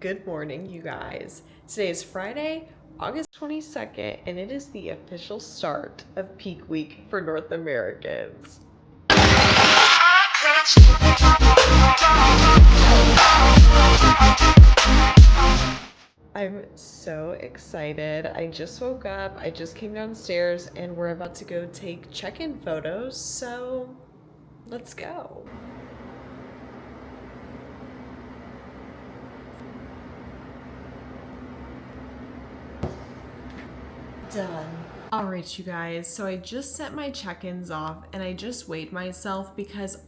Good morning, you guys. Today is Friday, August 22nd, and it is the official start of peak week for North Americans. I'm so excited. I just woke up, I just came downstairs, and we're about to go take check-in photos, so let's go. Done. Alright, you guys, so I just sent my check-ins off and I just weighed myself because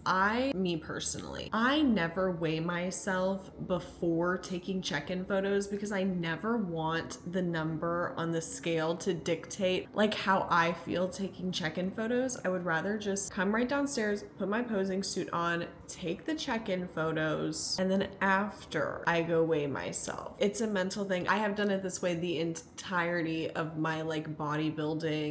me personally, I never weigh myself before taking check-in photos because I never want the number on the scale to dictate like how I feel taking check-in photos. I would rather just come right downstairs, put my posing suit on, take the check-in photos, and then after I go weigh myself. It's a mental thing. I have done it this way the entirety of my like bodybuilding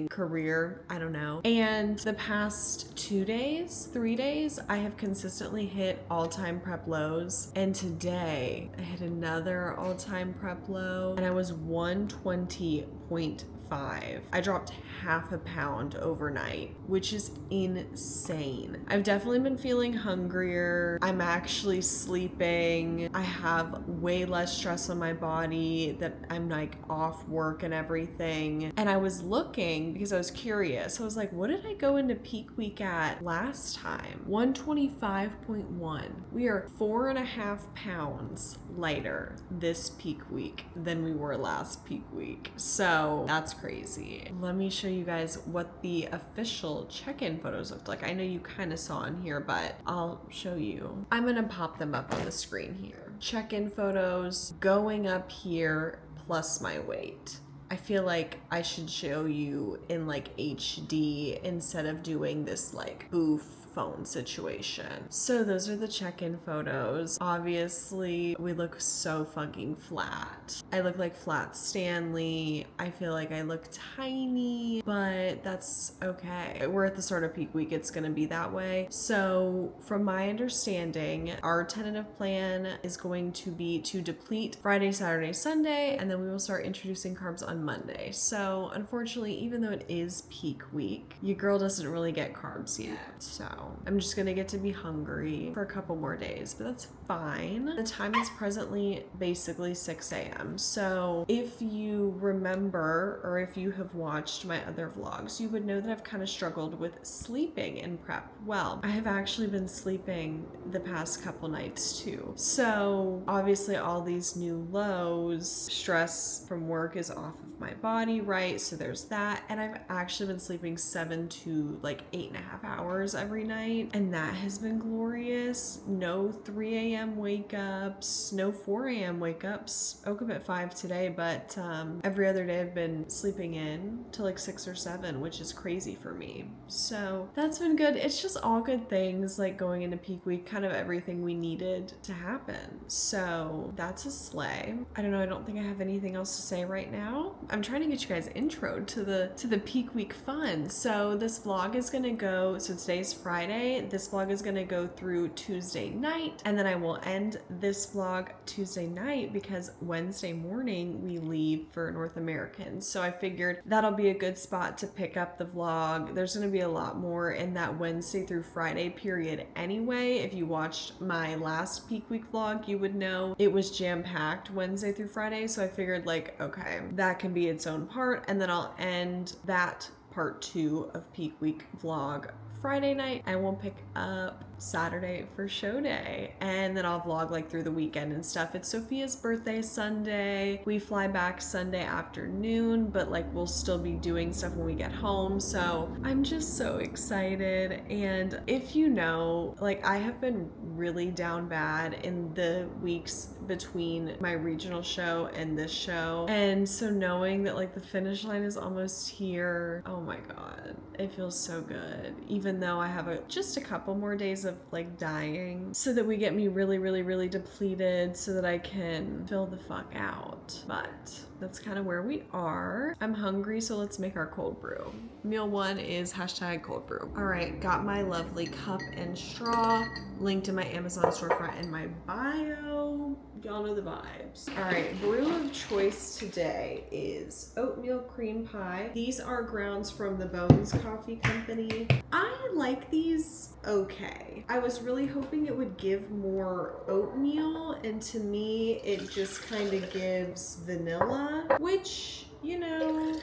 career, I don't know. And the past 2 days, 3 days, I have consistently hit all-time prep lows. And today I hit another all-time prep low and I was 120.5. I dropped half a pound overnight, which is insane. I've definitely been feeling hungrier. I'm actually sleeping. I have way less stress on my body that I'm like off work and everything. And I was looking because I was curious. I was like, what did I go into peak week at last time? 125.1. We are 4.5 pounds lighter this peak week than we were last peak week. So that's crazy. Let me show you guys what the official check-in photos looked like. I know you kind of saw in here, but I'll show you. I'm gonna pop them up on the screen here. Check-in photos going up here plus my weight. I feel like I should show you in like HD instead of doing this like boof phone situation. So those are the check-in photos. Obviously, we look so fucking flat. I look like Flat Stanley. I feel like I look tiny, but that's okay. We're at the start of peak week. It's gonna be that way. So from my understanding, our tentative plan is going to be to deplete Friday, Saturday, Sunday, and then we will start introducing carbs on Monday. So unfortunately, even though it is peak week, your girl doesn't really get carbs yet. So I'm just gonna get to be hungry for a couple more days, but that's fine. The time is presently basically 6 a.m. So if you remember, or if you have watched my other vlogs, you would know that I've kind of struggled with sleeping in prep. Well, I have actually been sleeping the past couple nights too. So obviously all these new lows, stress from work is off of my body, right? So there's that. And I've actually been sleeping 7 to like 8.5 hours every night. And that has been glorious. No 3 a.m. wake ups, no 4 a.m. wake ups. I woke up at 5 today, but every other day I've been sleeping in to like 6 or 7, which is crazy for me. So that's been good. It's just all good things like going into peak week, kind of everything we needed to happen. So that's a slay. I don't know. I don't think I have anything else to say right now. I'm trying to get you guys introed to the peak week fun. So this vlog is gonna go, so today's Friday. This vlog is gonna go through Tuesday night, and then I will end this vlog Tuesday night because Wednesday morning we leave for North Americans. So I figured that'll be a good spot to pick up the vlog. There's gonna be a lot more in that Wednesday through Friday period anyway. If you watched my last peak week vlog, you would know it was jam-packed Wednesday through Friday. So I figured like, okay, that can be its own part, and then I'll end that part 2 of peak week vlog Friday night. I will pick up Saturday for show day, and then I'll vlog like through the weekend and stuff. It's Sophia's birthday Sunday. We fly back Sunday afternoon, but like we'll still be doing stuff when we get home. So I'm just so excited. And if you know, like I have been really down bad in the weeks between my regional show and this show. And so knowing that like the finish line is almost here, oh my God, it feels so good. Even though I have just a couple more days of like dying so that we get me really, really, really depleted so that I can fill the fuck out. But that's kind of where we are. I'm hungry, so let's make our cold brew. Meal 1 is hashtag cold brew. All right, got my lovely cup and straw linked in my Amazon storefront in my bio. Y'all know the vibes. All right, brew of choice today is oatmeal cream pie. These are grounds from the Bones Coffee Company. I like these okay. I was really hoping it would give more oatmeal, and to me, it just kind of gives vanilla, which, you know,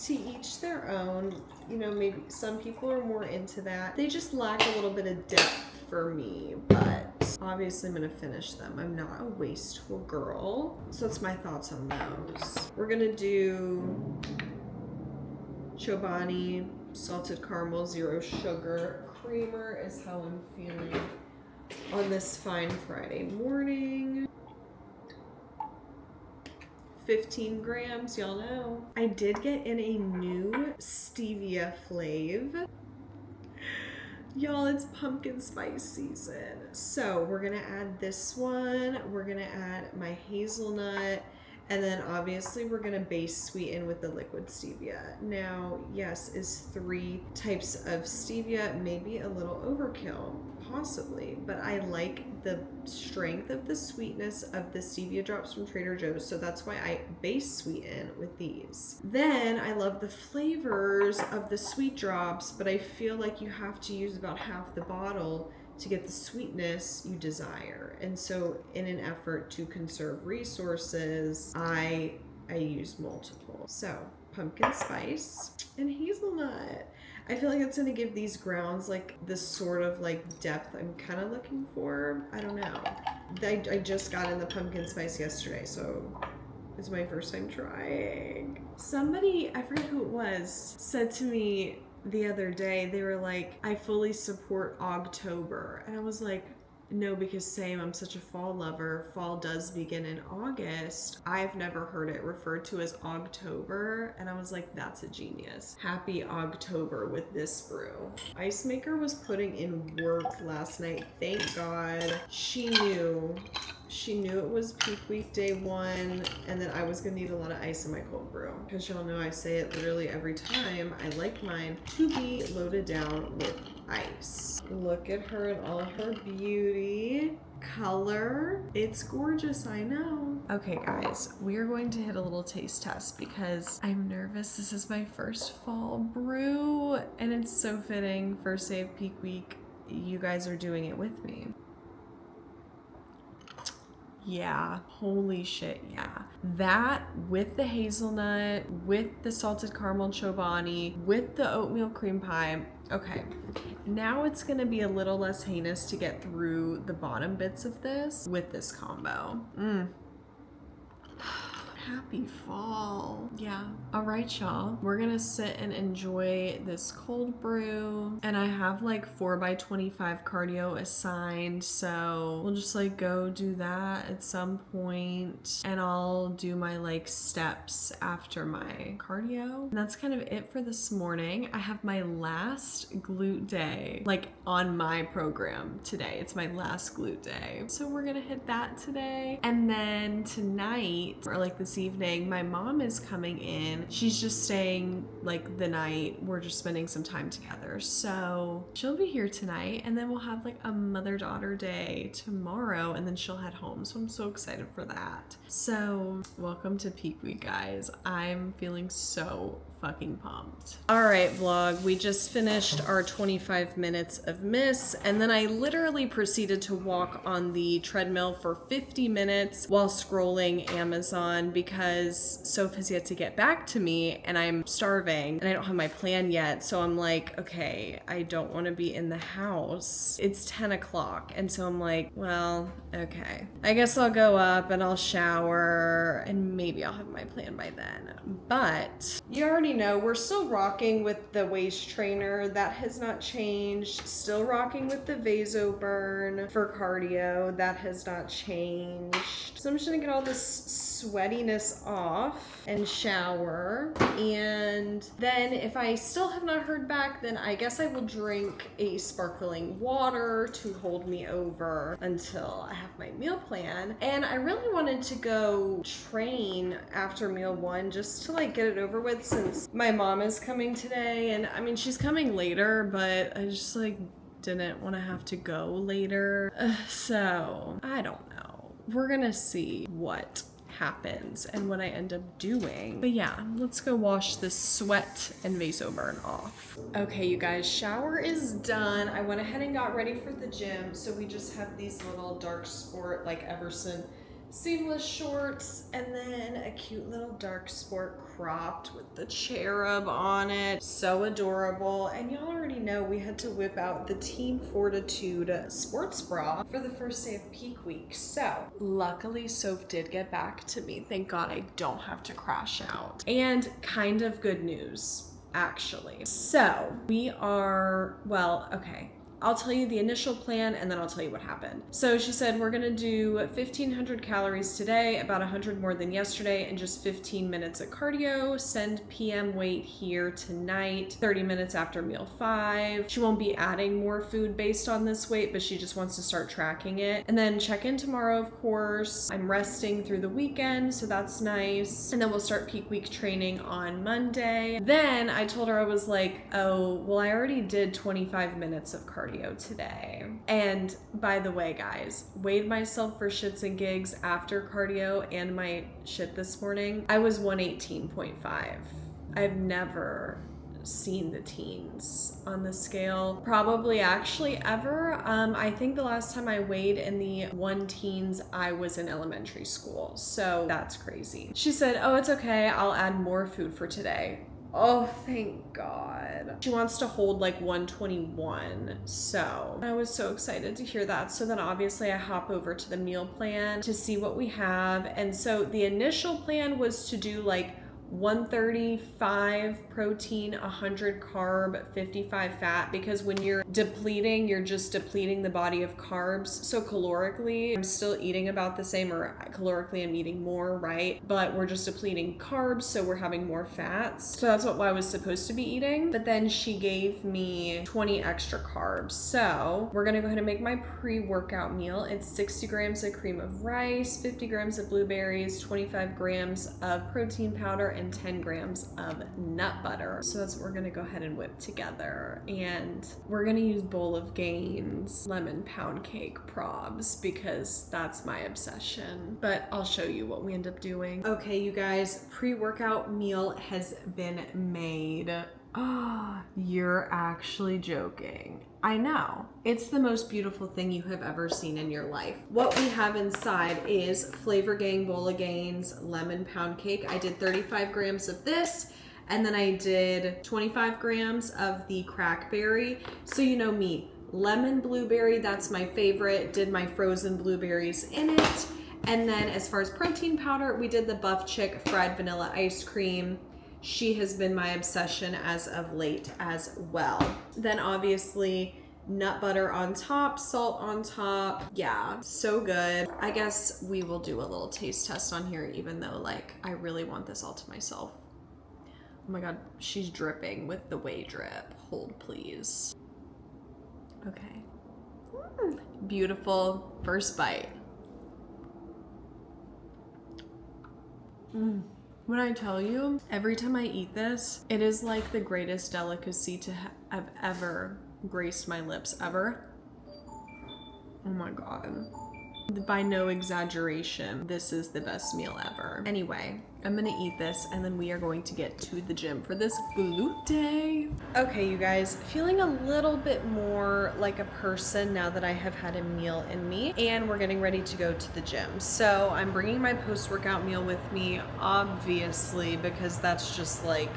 to each their own. You know, maybe some people are more into that. They just lack a little bit of depth for me, but obviously I'm gonna finish them. I'm not a wasteful girl. So that's my thoughts on those. We're gonna do Chobani salted caramel 0 sugar creamer is how I'm feeling on this fine Friday morning. 15 grams, y'all know. I did get in a new stevia flav. Y'all, it's pumpkin spice season. So we're gonna add this one. We're gonna add my hazelnut. And then obviously we're gonna base sweeten with the liquid stevia. Now, yes, is 3 types of stevia maybe a little overkill? Possibly, but I like the strength of the sweetness of the stevia drops from Trader Joe's, so that's why I base sweeten with these. Then I love the flavors of the sweet drops, but I feel like you have to use about half the bottle to get the sweetness you desire. And so in an effort to conserve resources, I use multiple. So pumpkin spice and hazelnut. I feel like it's gonna give these grounds like this sort of like depth I'm kind of looking for. I don't know. I just got in the pumpkin spice yesterday, so it's my first time trying. Somebody, I forget who it was, said to me the other day, they were like, I fully support Ogtober. And I was like, no, because same, I'm such a fall lover. Fall does begin in August. I've never heard it referred to as Ogtober. And I was like, that's a genius. Happy Ogtober with this brew. Ice Maker was putting in work last night. Thank God. She knew it was peak week day 1, and that I was gonna need a lot of ice in my cold brew. Because y'all know I say it literally every time. I like mine to be loaded down with ice. Look at her in all her beauty. Color. It's gorgeous, I know. Okay, guys, we are going to hit a little taste test because I'm nervous. This is my first fall brew, and it's so fitting. First day of peak week, you guys are doing it with me. Yeah, holy shit, yeah. That with the hazelnut, with the salted caramel chobani, with the oatmeal cream pie. Okay, now it's gonna be a little less heinous to get through the bottom bits of this with this combo. Happy fall. Yeah. All right, y'all. We're gonna sit and enjoy this cold brew. And I have like 4x25 cardio assigned. So we'll just like go do that at some point. And I'll do my like steps after my cardio. And that's kind of it for this morning. I have my last glute day, like on my program today. It's my last glute day. So we're gonna hit that today. And then tonight, or like this evening, my mom is coming in. She's just staying like the night. We're just spending some time together. So she'll be here tonight, and then we'll have like a mother-daughter day tomorrow, and then she'll head home. So I'm so excited for that. So welcome to peak week, guys. I'm feeling so fucking pumped. All right, vlog, we just finished our 25 minutes of miss, and then I literally proceeded to walk on the treadmill for 50 minutes while scrolling Amazon because Soph has yet to get back to me and I'm starving and I don't have my plan yet. So I'm like, okay, I don't want to be in the house. It's 10 o'clock. And so I'm like, well, okay, I guess I'll go up and I'll shower and maybe I'll have my plan by then. But you already know we're still rocking with the waist trainer. That has not changed. Still rocking with the Vaso Burn for cardio. That has not changed. So I'm just gonna get all this sweatiness this off and shower. And then if I still have not heard back, then I guess I will drink a sparkling water to hold me over until I have my meal plan. And I really wanted to go train after meal one just to like get it over with, since my mom is coming today. And I mean, she's coming later, but I just like didn't want to have to go later. So I don't know. We're gonna see what happens and what I end up doing. But yeah, let's go wash this sweat and vaso burn off. Okay, you guys, shower is done. I went ahead and got ready for the gym. So we just have these little dark sport like Everson seamless shorts, and then a cute little dark sport cropped with the cherub on it. So adorable. And y'all already know we had to whip out the Team Fortitude sports bra for the first day of peak week. So luckily Soph did get back to me. Thank God I don't have to crash out. And kind of good news, actually. So we are, well, okay, I'll tell you the initial plan and then I'll tell you what happened. So she said, we're gonna do 1,500 calories today, about 100 more than yesterday, and just 15 minutes of cardio. Send PM weight here tonight, 30 minutes after meal 5. She won't be adding more food based on this weight, but she just wants to start tracking it. And then check in tomorrow, of course. I'm resting through the weekend, so that's nice. And then we'll start peak week training on Monday. Then I told her, I was like, oh, well, I already did 25 minutes of cardio today. And by the way, guys, weighed myself for shits and gigs after cardio and my shit this morning. I was 118.5. I've never seen the teens on the scale, probably actually ever. I think the last time I weighed in the 1 teens, I was in elementary school. So that's crazy. She said, oh, it's okay. I'll add more food for today. Oh, thank God. She wants to hold like 121. So I was so excited to hear that. So then obviously I hop over to the meal plan to see what we have. And so the initial plan was to do like 135 protein, 100 carb, 55 fat, because when you're depleting, you're just depleting the body of carbs. So calorically, I'm still eating about the same, or calorically I'm eating more, right? But we're just depleting carbs, so we're having more fats. So that's what I was supposed to be eating. But then she gave me 20 extra carbs. So we're gonna go ahead and make my pre-workout meal. It's 60 grams of cream of rice, 50 grams of blueberries, 25 grams of protein powder, and 10 grams of nut butter. So that's what we're gonna go ahead and whip together. And we're gonna use Bowl of Gains lemon pound cake probs because that's my obsession. But I'll show you what we end up doing. Okay, you guys, pre-workout meal has been made. Oh, you're actually joking. I know. It's the most beautiful thing you have ever seen in your life. What we have inside is Flavor Gang Bowl of Gains lemon pound cake. I did 35 grams of this, and then I did 25 grams of the crackberry. So you know me, lemon blueberry, that's my favorite. Did my frozen blueberries in it. And then as far as protein powder, we did the Buff Chick fried vanilla ice cream. She has been my obsession as of late as well. Then obviously nut butter on top, salt on top. Yeah, so good. I guess we will do a little taste test on here, even though like I really want this all to myself. Oh my God, she's dripping with the whey drip. Hold please. Okay. Beautiful first bite. When I tell you, every time I eat this, it is like the greatest delicacy to have ever graced my lips ever. Oh my God. By no exaggeration, this is the best meal ever. Anyway, I'm gonna eat this and then we are going to get to the gym for this glute day. Okay, you guys, feeling a little bit more like a person now that I have had a meal in me, and we're getting ready to go to the gym. So I'm bringing my post-workout meal with me, obviously, because that's just like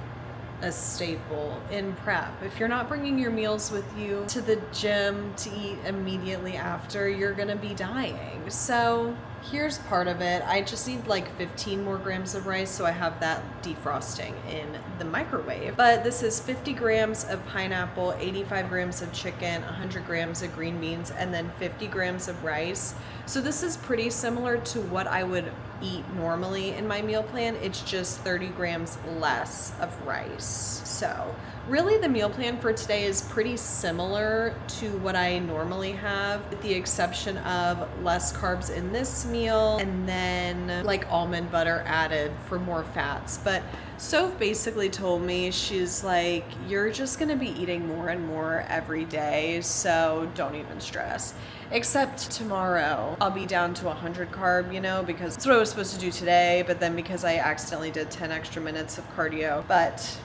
a staple in prep. If you're not bringing your meals with you to the gym to eat immediately after, you're gonna be dying. So Here's part of it. I just need like 15 more grams of rice, so I have that defrosting in the microwave. But this is 50 grams of pineapple, 85 grams of chicken, 100 grams of green beans, and then 50 grams of rice. So this is pretty similar to what I would eat normally in my meal plan. It's just 30 grams less of rice. So really the meal plan for today is pretty similar to what I normally have, with the exception of less carbs in this meal and then like almond butter added for more fats. But Soph basically told me, she's like, you're just gonna be eating more and more every day, so don't even stress. Except tomorrow, I'll be down to 100 carb, you know, because that's what I was supposed to do today, but then because I accidentally did 10 extra minutes of cardio. But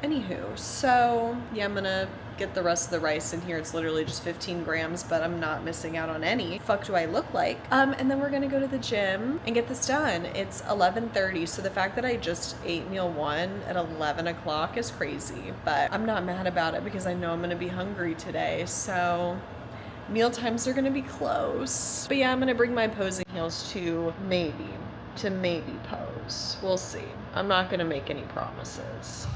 anywho, so yeah, I'm gonna get the rest of the rice in here. It's literally just 15 grams, but I'm not missing out on any. Fuck do I look like? And then we're gonna go to the gym and get this done. It's 11:30, so the fact that I just ate meal one at 11 o'clock is crazy, but I'm not mad about it because I know I'm gonna be hungry today, so meal times are gonna be close. But yeah, I'm gonna bring my posing heels to maybe pose. We'll see. I'm not gonna make any promises.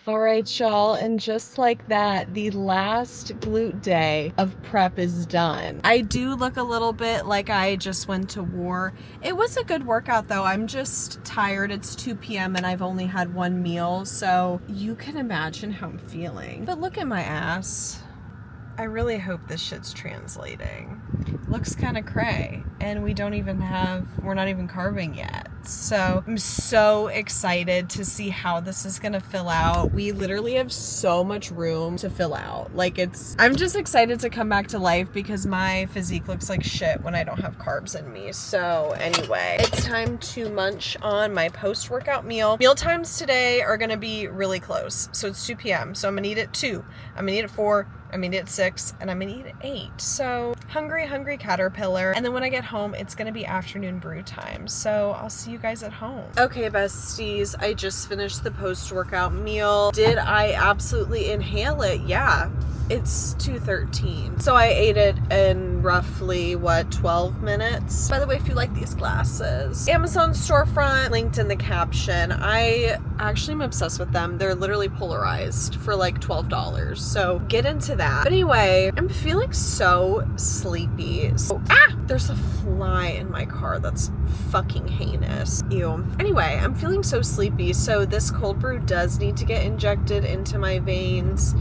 All right, y'all, and just like that, the last glute day of prep is done. I do look a little bit like I just went to war. It was a good workout though. I'm just tired. It's 2 p.m. and I've only had one meal, so you can imagine how I'm feeling. But look at my ass. I really hope this shit's translating. Looks kind of cray, and we're not even carving yet. So I'm so excited to see how this is gonna fill out. We literally have so much room to fill out. I'm just excited to come back to life because my physique looks like shit when I don't have carbs in me. So anyway, it's time to munch on my post-workout meal. Meal times today are gonna be really close. So it's 2 p.m. So I'm gonna eat at 2, I'm gonna eat at 4, I'm gonna eat at 6, and I'm gonna eat at 8. So hungry caterpillar. And then when I get home, it's gonna be afternoon brew time. So I'll see you guys at home. Okay, besties, I just finished the post-workout meal. Did I absolutely inhale it? Yeah. It's 2:13. So I ate it in roughly, 12 minutes? By the way, if you like these glasses, Amazon storefront, linked in the caption. I actually am obsessed with them. They're literally polarized for like $12. So get into that. But anyway, I'm feeling so sleepy. There's a fly in my car. That's fucking heinous. Ew. Anyway, I'm feeling so sleepy. So this cold brew does need to get injected into my veins.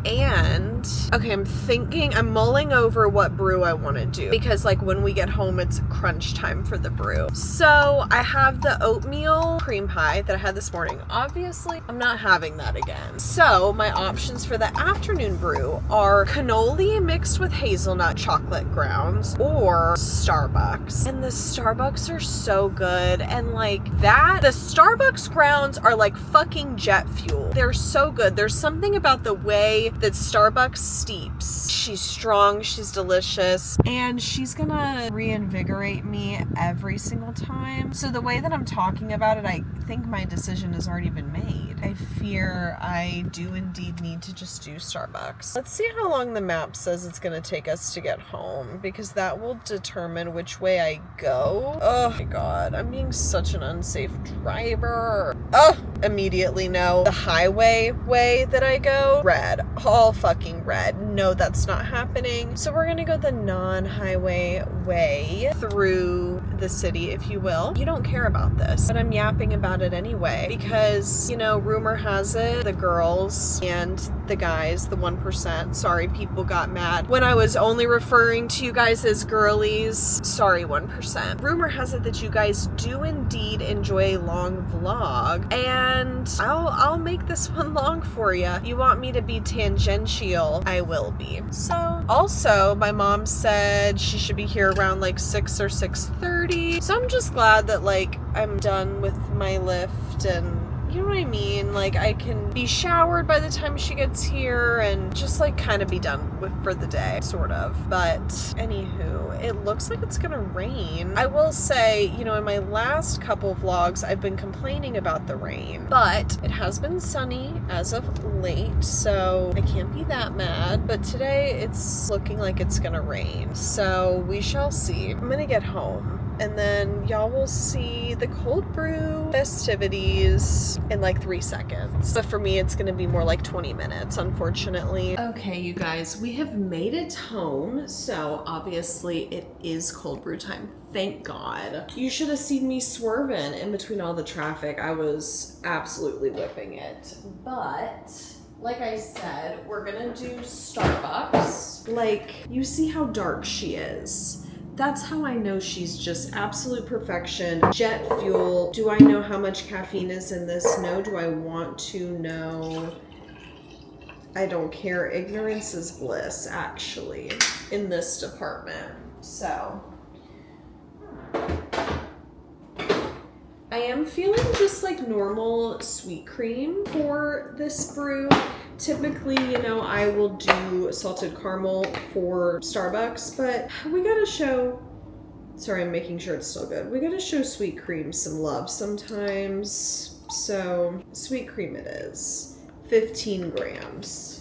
And okay, I'm mulling over what brew I want to do because like when we get home, it's crunch time for the brew. So I have the oatmeal cream pie that I had this morning. Obviously, I'm not having that again. So my options for the afternoon brew are cannoli mixed with hazelnut chocolate grounds or Starbucks. And the Starbucks are so good. And like that, the Starbucks grounds are like fucking jet fuel. They're so good. There's something about the way that Starbucks steeps. She's strong, she's delicious, and she's gonna reinvigorate me every single time. So the way that I'm talking about it, I think my decision has already been made. I fear I do indeed need to just do Starbucks. Let's see how long the map says it's gonna take us to get home, because that will determine which way I go. Oh my god, I'm being such an unsafe driver. Oh, immediately know the highway way that I go, red, all fucking red. No, that's not happening. So we're gonna go the non-highway way through the city, if you will. You don't care about this, but I'm yapping about it anyway because, you know, rumor has it the girls and the guys, the 1%. Sorry, people got mad when I was only referring to you guys as girlies. Sorry, 1%. Rumor has it that you guys do indeed enjoy a long vlog, and I'll make this one long for you. You want me to be tangential, I will be. So, also, my mom said she should be here around like 6 or 6:30. So I'm just glad that like I'm done with my lift, and you know what I mean? Like, I can be showered by the time she gets here and just like kind of be done with for the day, sort of. But anywho, it looks like it's gonna rain. I will say, you know, in my last couple vlogs, I've been complaining about the rain, but it has been sunny as of late, so I can't be that mad. But today it's looking like it's gonna rain, so we shall see. I'm gonna get home, and then y'all will see the cold brew festivities in like 3 seconds. But for me, it's gonna be more like 20 minutes, unfortunately. Okay, you guys, we have made it home. So obviously it is cold brew time. Thank God. You should have seen me swerving in between all the traffic. I was absolutely whipping it. But like I said, we're gonna do Starbucks. Like, you see how dark she is. That's how I know she's just absolute perfection. Jet fuel. Do I know how much caffeine is in this? No. Do I want to know? I don't care. Ignorance is bliss, actually, in this department. So I am feeling just like normal sweet cream for this brew. Typically, you know, I will do salted caramel for Starbucks, but we gotta show, sorry, I'm making sure it's still good. We gotta show sweet cream some love sometimes. So sweet cream it is, 15 grams.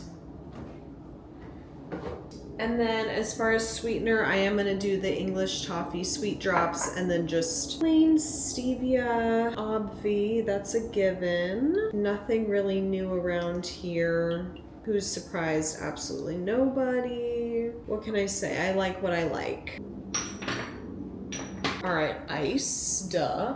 And then as far as sweetener, I am gonna do the English toffee sweet drops, and then just plain stevia, obvi, that's a given. Nothing really new around here. Who's surprised? Absolutely nobody. What can I say? I like what I like. All right, ice, duh.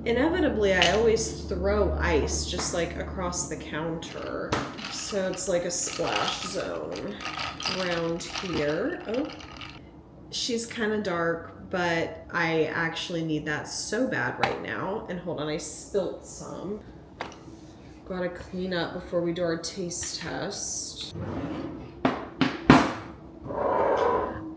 Inevitably, I always throw ice just like across the counter. So it's like a splash zone around here. Oh, she's kind of dark, but I actually need that so bad right now. And hold on, I spilt some. Gotta clean up before we do our taste test.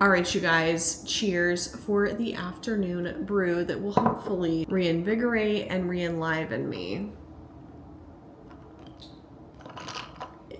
All right, you guys, cheers for the afternoon brew that will hopefully reinvigorate and re-enliven me.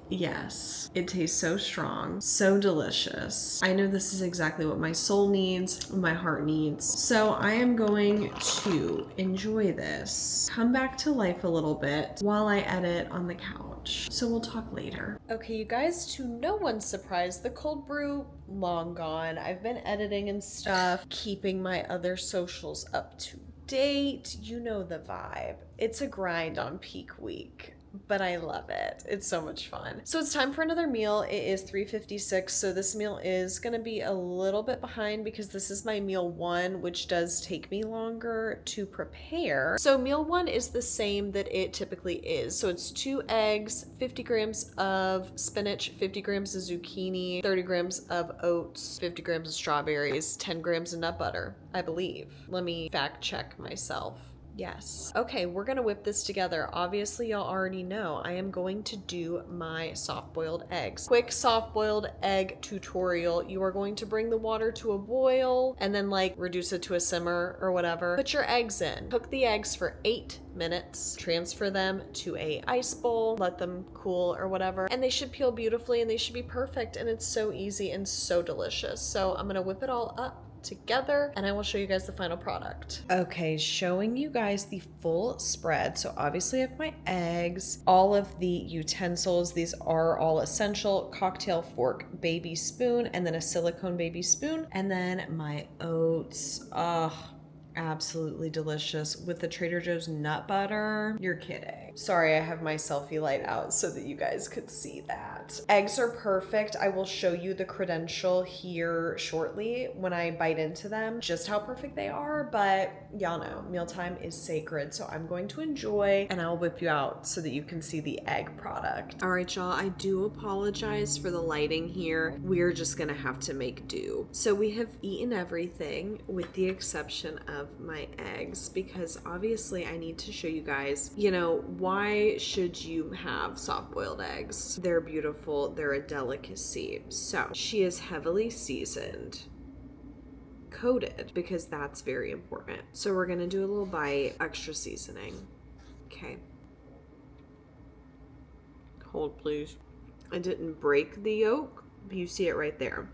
Yes, it tastes so strong, so delicious. I know this is exactly what my soul needs, what my heart needs. So I am going to enjoy this, come back to life a little bit while I edit on the couch. So we'll talk later. Okay, you guys, to no one's surprise, the cold brew, long gone. I've been editing and stuff, keeping my other socials up to date. You know the vibe. It's a grind on peak week, but I love it. It's so much fun. So it's time for another meal. It is 3:56, so this meal is gonna be a little bit behind because this is my meal one, which does take me longer to prepare. So meal one is the same that it typically is. So it's 2 eggs, 50 grams of spinach, 50 grams of zucchini, 30 grams of oats, 50 grams of strawberries, 10 grams of nut butter, I believe. Let me fact check myself. Yes. Okay, we're gonna whip this together. Obviously, y'all already know I am going to do my soft-boiled eggs. Quick soft-boiled egg tutorial. You are going to bring the water to a boil and then like reduce it to a simmer or whatever. Put your eggs in. Cook the eggs for 8 minutes. Transfer them to a ice bowl. Let them cool or whatever. And they should peel beautifully and they should be perfect. And it's so easy and so delicious. So I'm gonna whip it all up together and I will show you guys the final product. Okay, showing you guys the full spread. So obviously I have my eggs, all of the utensils. These are all essential: cocktail fork, baby spoon, and then a silicone baby spoon, and then my oats. absolutely delicious with the Trader Joe's nut butter. You're kidding. Sorry, I have my selfie light out so that you guys could see that. Eggs are perfect. I will show you the credential here shortly when I bite into them, just how perfect they are, but y'all know mealtime is sacred, so I'm going to enjoy and I'll whip you out so that you can see the egg product. All right, y'all, I do apologize for the lighting here. We're just gonna have to make do. So we have eaten everything with the exception of my eggs, because obviously I need to show you guys, you know, why should you have soft-boiled eggs? They're beautiful, they're a delicacy. So she is heavily seasoned, coated, because that's very important. So we're gonna do a little bite, extra seasoning. Okay. Hold, please. I didn't break the yolk, but you see it right there.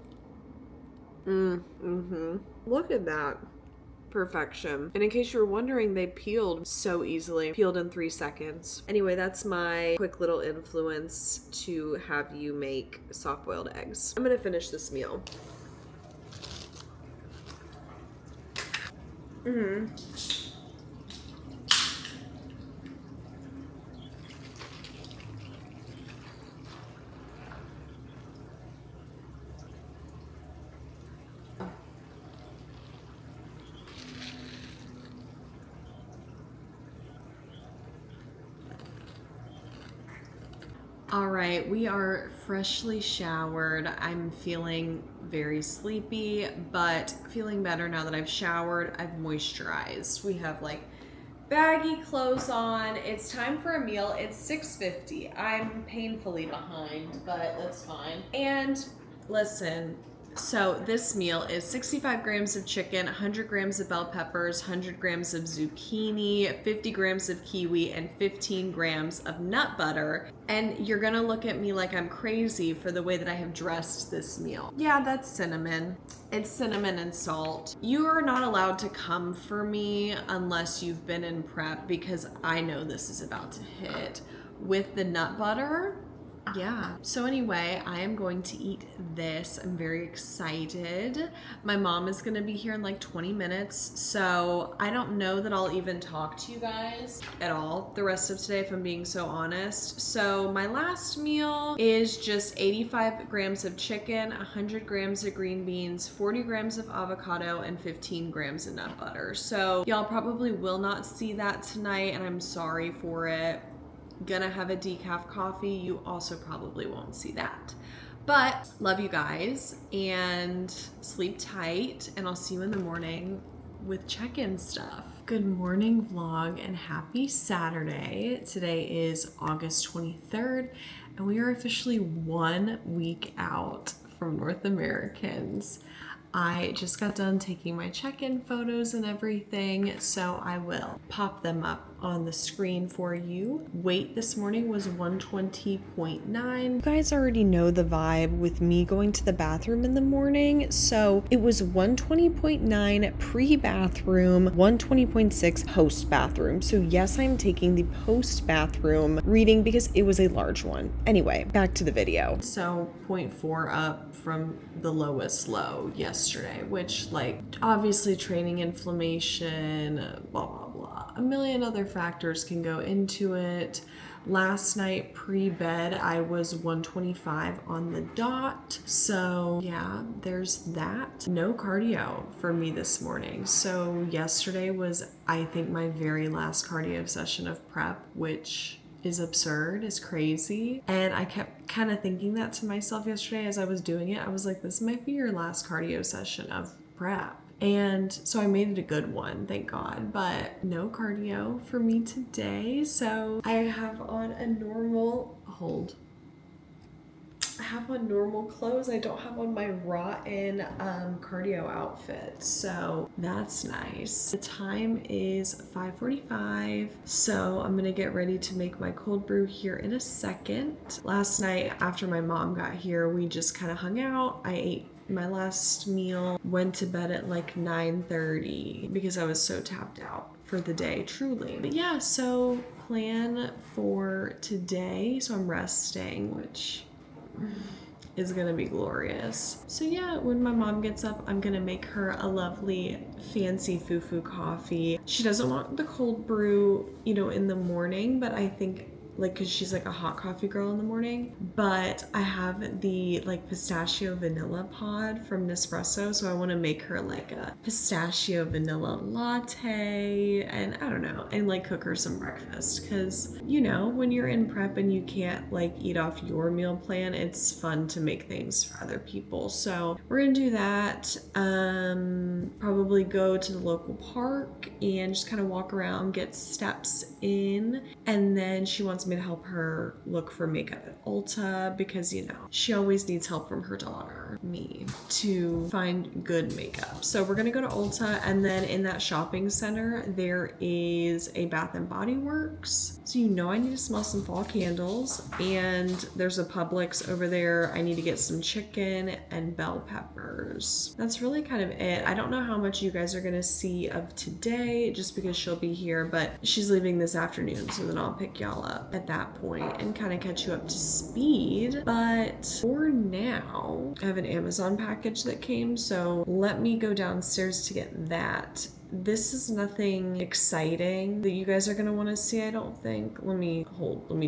Look at that. Perfection. And in case you were wondering, they peeled so easily. Peeled in 3 seconds. Anyway, that's my quick little influence to have you make soft-boiled eggs. I'm gonna finish this meal. All right, we are freshly showered. I'm feeling very sleepy, but feeling better now that I've showered. I've moisturized. We have like baggy clothes on. It's time for a meal. It's 6:50. I'm painfully behind, but that's fine. And listen, so this meal is 65 grams of chicken, 100 grams of bell peppers, 100 grams of zucchini, 50 grams of kiwi, and 15 grams of nut butter. And you're gonna look at me like I'm crazy for the way that I have dressed this meal. Yeah, that's cinnamon. It's cinnamon and salt. You are not allowed to come for me unless you've been in prep, because I know this is about to hit. With the nut butter, yeah. So anyway, I am going to eat this. I'm very excited. My mom is going to be here in like 20 minutes. So I don't know that I'll even talk to you guys at all the rest of today, if I'm being so honest. So my last meal is just 85 grams of chicken, 100 grams of green beans, 40 grams of avocado, and 15 grams of nut butter. So y'all probably will not see that tonight, and I'm sorry for it. Gonna have a decaf coffee. You also probably won't see that. But love you guys and sleep tight, and I'll see you in the morning with check-in stuff. Good morning vlog and happy Saturday. Today is August 23rd and we are officially 1 week out from North Americans. I just got done taking my check-in photos and everything, so I will pop them up on the screen for you. Weight this morning was 120.9. You guys already know the vibe with me going to the bathroom in the morning, so it was 120.9 pre-bathroom, 120.6 post-bathroom. So yes, I'm taking the post-bathroom reading because it was a large one. Anyway, back to the video. So 0.4 up from the lowest low yesterday, which, like, obviously training inflammation, blah blah blah, a million other factors can go into it. Last night pre-bed I was 125 on the dot, so yeah, there's that. No cardio for me this morning. So yesterday was, I think, my very last cardio session of prep, which is absurd, is crazy. And I kept kind of thinking that to myself yesterday as I was doing it. I was like, this might be your last cardio session of prep. And so I made it a good one, thank God, but no cardio for me today. So I have on a normal, I have on normal clothes. I don't have on my rotten cardio outfit, so that's nice. The time is 5:45, so I'm gonna get ready to make my cold brew here in a second. Last night after my mom got here, we just kind of hung out. I ate my last meal, went to bed at like 9:30 because I was so tapped out for the day, truly. But yeah, so plan for today, so I'm resting, which is gonna be glorious. So yeah, when my mom gets up, I'm gonna make her a lovely fancy foo-foo coffee. She doesn't want the cold brew, you know, in the morning, but I think like, cause she's like a hot coffee girl in the morning, but I have the like pistachio vanilla pod from Nespresso. So I want to make her like a pistachio vanilla latte and I don't know, and like cook her some breakfast. Cause you know, when you're in prep and you can't like eat off your meal plan, it's fun to make things for other people. So we're gonna do that. Probably go to the local park and just kind of walk around, get steps in. And then she wants me to help her look for makeup at Ulta because, you know, she always needs help from her daughter, me, to find good makeup. So we're gonna go to Ulta, and then in that shopping center, there is a Bath and Body Works. So you know I need to smell some fall candles, and there's a Publix over there. I need to get some chicken and bell peppers. That's really kind of it. I don't know how much you guys are gonna see of today just because she'll be here, but she's leaving this afternoon, so then I'll pick y'all up at that point and kind of catch you up to speed. But for now, I have an Amazon package that came, so let me go downstairs to get that. This is nothing exciting that you guys are gonna want to see, I don't think. Let me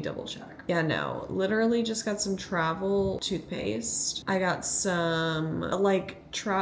double check. Yeah, no, literally just got some travel toothpaste. I got some like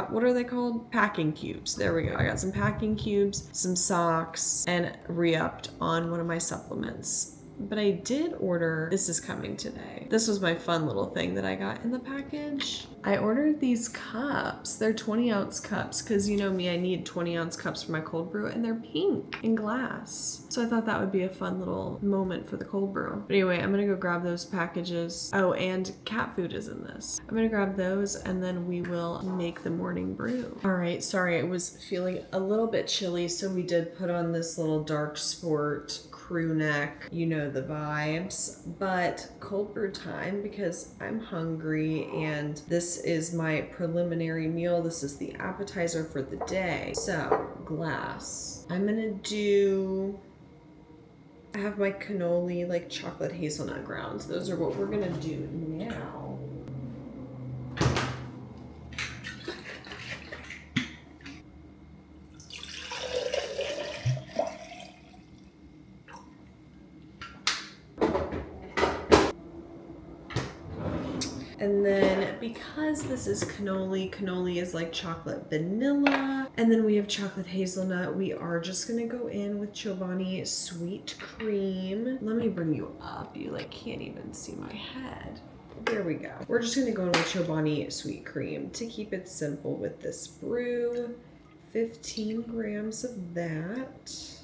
what are they called? Packing cubes. There we go. I got some packing cubes, some socks, and re-upped on one of my supplements. But I did order, this is coming today. This was my fun little thing that I got in the package. I ordered these cups. They're 20-ounce cups because you know me, I need 20-ounce cups for my cold brew, and they're pink in glass. So I thought that would be a fun little moment for the cold brew. But anyway, I'm gonna go grab those packages. Oh, and cat food is in this. I'm gonna grab those and then we will make the morning brew. All right, sorry, I was feeling a little bit chilly, so we did put on this little dark sport crew neck, you know the vibes, but cold brew time because I'm hungry and this is my preliminary meal. This is the appetizer for the day. So glass. I have my cannoli, like chocolate hazelnut grounds. Those are what we're gonna do now. And then because this is cannoli is like chocolate vanilla. And then we have chocolate hazelnut. We are just gonna go in with Chobani sweet cream. Let me bring you up. You like can't even see my head. There we go. We're just gonna go in with Chobani sweet cream to keep it simple with this brew. 15 grams of that.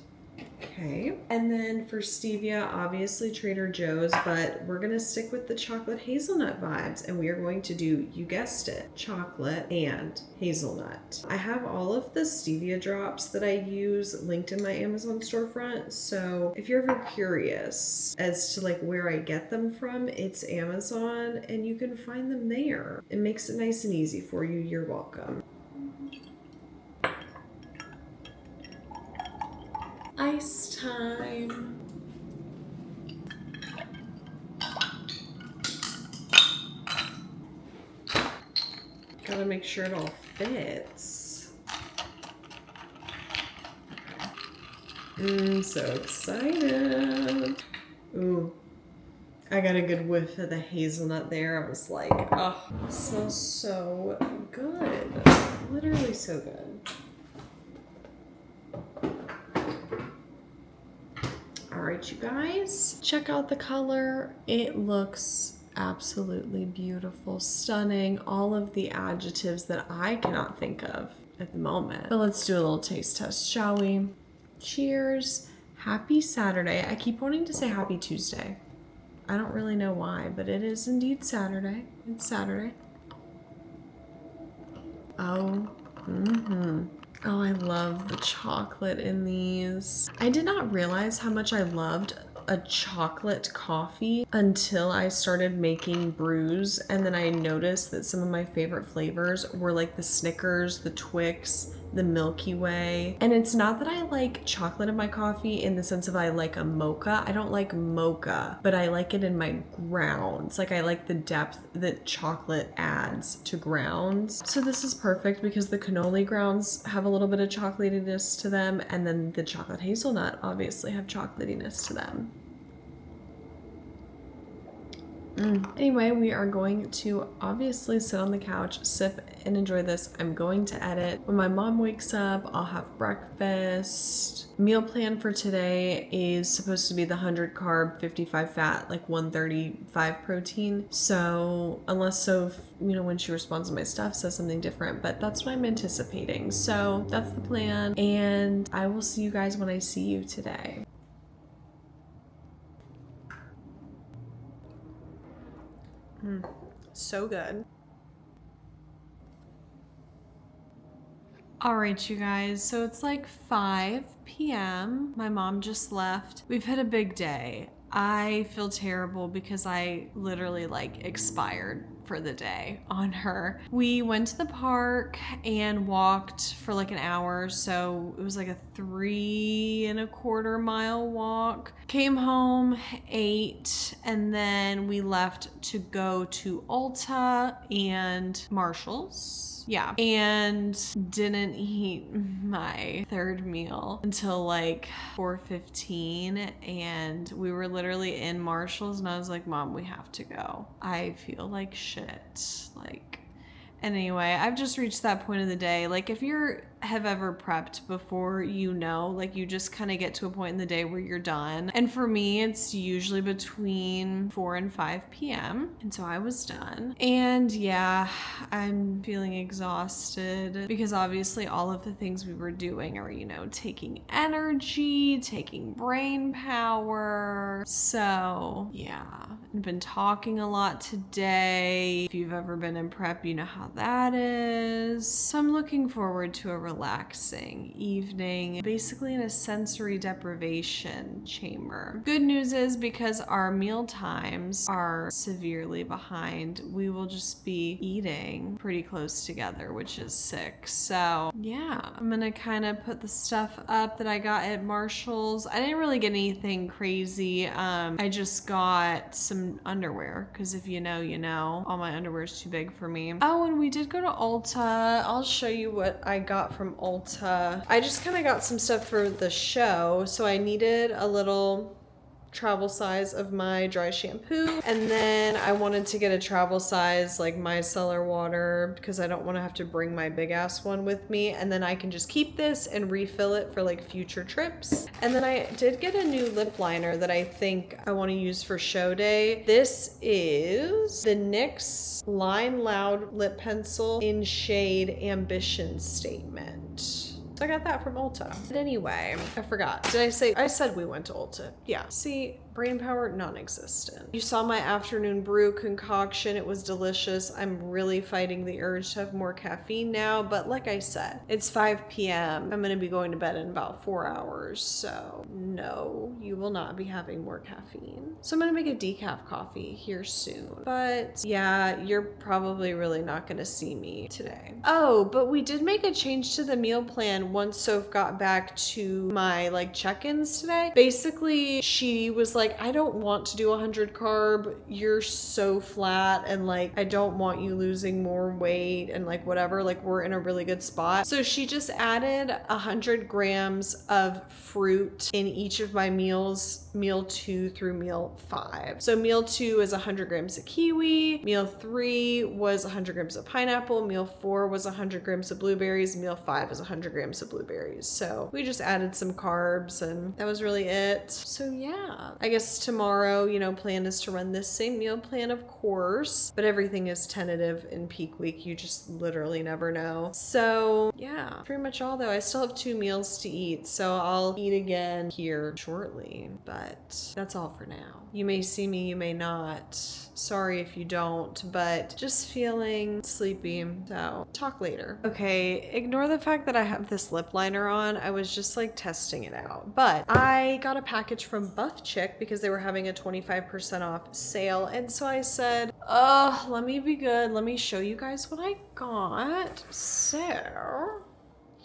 Okay, and then for stevia, obviously Trader Joe's, but we're gonna stick with the chocolate hazelnut vibes, and we are going to do, you guessed it, chocolate and hazelnut. I have all of the stevia drops that I use linked in my Amazon storefront, so if you're ever curious as to like where I get them from, it's Amazon, and you can find them there. It makes it nice and easy for you. You're welcome. Ice time. Gotta make sure it all fits. So excited. Ooh, I got a good whiff of the hazelnut there. I was like, oh, it smells so good. Literally so good. All right, you guys, check out the color. It looks absolutely beautiful, stunning, all of the adjectives that I cannot think of at the moment. But let's do a little taste test, shall we? Cheers. Happy Saturday. I keep wanting to say happy Tuesday. I don't really know why, but it is indeed Saturday. It's Saturday. Oh, Oh, I love the chocolate in these. I did not realize how much I loved a chocolate coffee until I started making brews, and then I noticed that some of my favorite flavors were like the Snickers, the Twix, the Milky Way. And it's not that I like chocolate in my coffee in the sense of I like a mocha. I don't like mocha, but I like it in my grounds. Like I like the depth that chocolate adds to grounds. So this is perfect because the cannoli grounds have a little bit of chocolatiness to them, and then the chocolate hazelnut obviously have chocolatiness to them. Anyway, we are going to obviously sit on the couch, sip, and enjoy this. I'm going to edit. When my mom wakes up, I'll have breakfast. Meal plan for today is supposed to be the 100 carb, 55 fat, like 135 protein. So unless Soph, when she responds to my stuff, says something different, but that's what I'm anticipating. So that's the plan, and I will see you guys when I see you today. So good. All right, you guys, so it's like 5 p.m. My mom just left. We've had a big day. I feel terrible because I literally expired for the day on her. We went to the park and walked for like an hour. So it was like a 3.25 mile walk. Came home, ate, and then we left to go to Ulta and Marshall's. Yeah, and didn't eat my third meal until like 4:15, and we were literally in Marshall's, and I was like, Mom, we have to go. I feel like shit. Anyway, I've just reached that point of the day. If you have ever prepped before, you just kind of get to a point in the day where you're done. And for me, it's usually between 4 and 5 p.m. And so I was done. And yeah, I'm feeling exhausted because obviously all of the things we were doing are, taking energy, taking brain power. So yeah, I've been talking a lot today. If you've ever been in prep, you know how that is. So I'm looking forward to a relaxing evening, basically in a sensory deprivation chamber. Good news is, because our meal times are severely behind, we will just be eating pretty close together, which is sick. So yeah, I'm gonna kind of put the stuff up that I got at Marshall's. I didn't really get anything crazy. I just got some underwear, because if you know, you know. All my underwear is too big for me. Oh, and we did go to Ulta. I'll show you what I got from Ulta. I just kind of got some stuff for the show, so I needed a little travel size of my dry shampoo, and then I wanted to get a travel size micellar water because I don't want to have to bring my big ass one with me, and then I can just keep this and refill it for future trips. And then I did get a new lip liner that I think I want to use for show day. This is the NYX Line Loud lip pencil in shade Ambition Statement. So I got that from Ulta. But anyway, I forgot. I said we went to Ulta. Yeah. See, brain power non-existent. You saw my afternoon brew concoction. It was delicious. I'm really fighting the urge to have more caffeine now, but like I said, it's 5 p.m. I'm gonna be going to bed in about 4 hours, so no, you will not be having more caffeine. So I'm gonna make a decaf coffee here soon. But yeah, you're probably really not gonna see me today. Oh, but we did make a change to the meal plan once Soph got back to my check-ins today. Basically, she was like, I don't want to do 100 carb. You're so flat, and I don't want you losing more weight, and whatever. We're in a really good spot. So she just added 100 grams of fruit in each of my meals, meal 2 through meal 5. So meal 2 is 100 grams of kiwi. Meal 3 was 100 grams of pineapple. Meal 4 was 100 grams of blueberries. Meal 5 is 100 grams of blueberries. So we just added some carbs, and that was really it. So yeah, I guess tomorrow, plan is to run this same meal plan, of course, but everything is tentative in peak week. You just literally never know. So yeah, pretty much all though. I still have 2 meals to eat, so I'll eat again here shortly, but that's all for now. You may see me, you may not. Sorry if you don't, but just feeling sleepy, so talk later. Okay, ignore the fact that I have this lip liner on. I was just testing it out, but I got a package from Buff Chick because they were having a 25% off sale, and so I said, let me be good. Let me show you guys what I got. So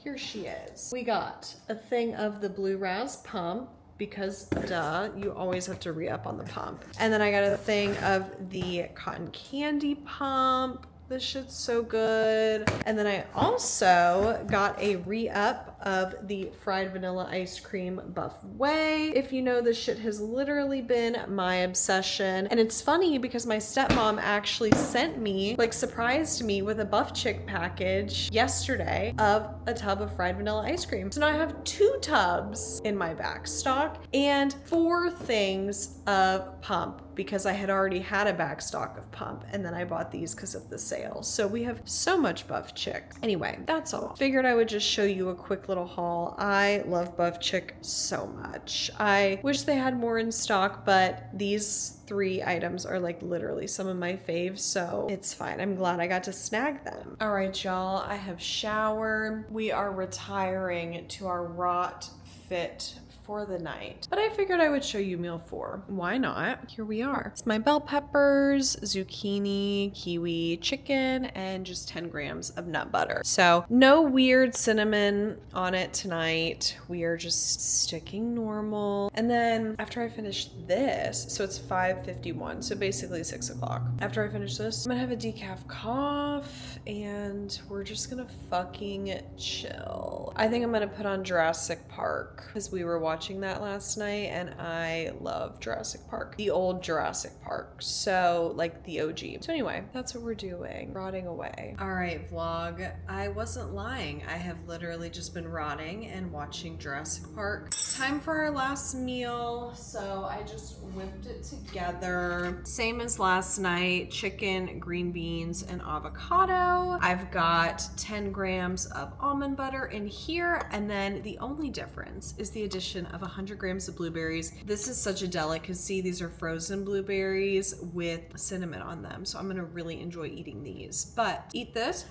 here she is. We got a thing of the blue ras pump, because duh, you always have to re-up on the pump. And then I got a thing of the cotton candy pump. This shit's so good. And then I also got a re-up of the fried vanilla ice cream buffet. If you know, this shit has literally been my obsession. And it's funny because my stepmom actually sent me, like surprised me with a Buff Chick package yesterday of a tub of fried vanilla ice cream. So now I have 2 tubs in my back stock and 4 things of pump, because I had already had a back stock of pump and then I bought these because of the sale. So we have so much Buff Chick. Anyway, that's all. Figured I would just show you a quick little haul. I love Buff Chick so much. I wish they had more in stock, but these 3 items are like literally some of my faves, so it's fine. I'm glad I got to snag them. All right, y'all, I have showered. We are retiring to our Rot Fit for the night, but I figured I would show you meal 4. Why not? Here we are. It's my bell peppers, zucchini, kiwi, chicken, and just 10 grams of nut butter. So no weird cinnamon on it tonight. We are just sticking normal. And then after I finish this, so it's 5:51, so basically 6 o'clock. After I finish this, I'm gonna have a decaf cough and we're just gonna fucking chill. I think I'm gonna put on Jurassic Park because we were watching that last night and I love Jurassic Park, the old Jurassic Park, so like the OG. So anyway, that's what we're doing, rotting away. All right, vlog, I wasn't lying. I have literally just been rotting and watching Jurassic Park. Time for our last meal, so I just whipped it together. Same as last night, chicken, green beans, and avocado. I've got 10 grams of almond butter in here, and then the only difference is the addition of 100 grams of blueberries. This is such a delicacy. These are frozen blueberries with cinnamon on them, so I'm gonna really enjoy eating these. But eat this.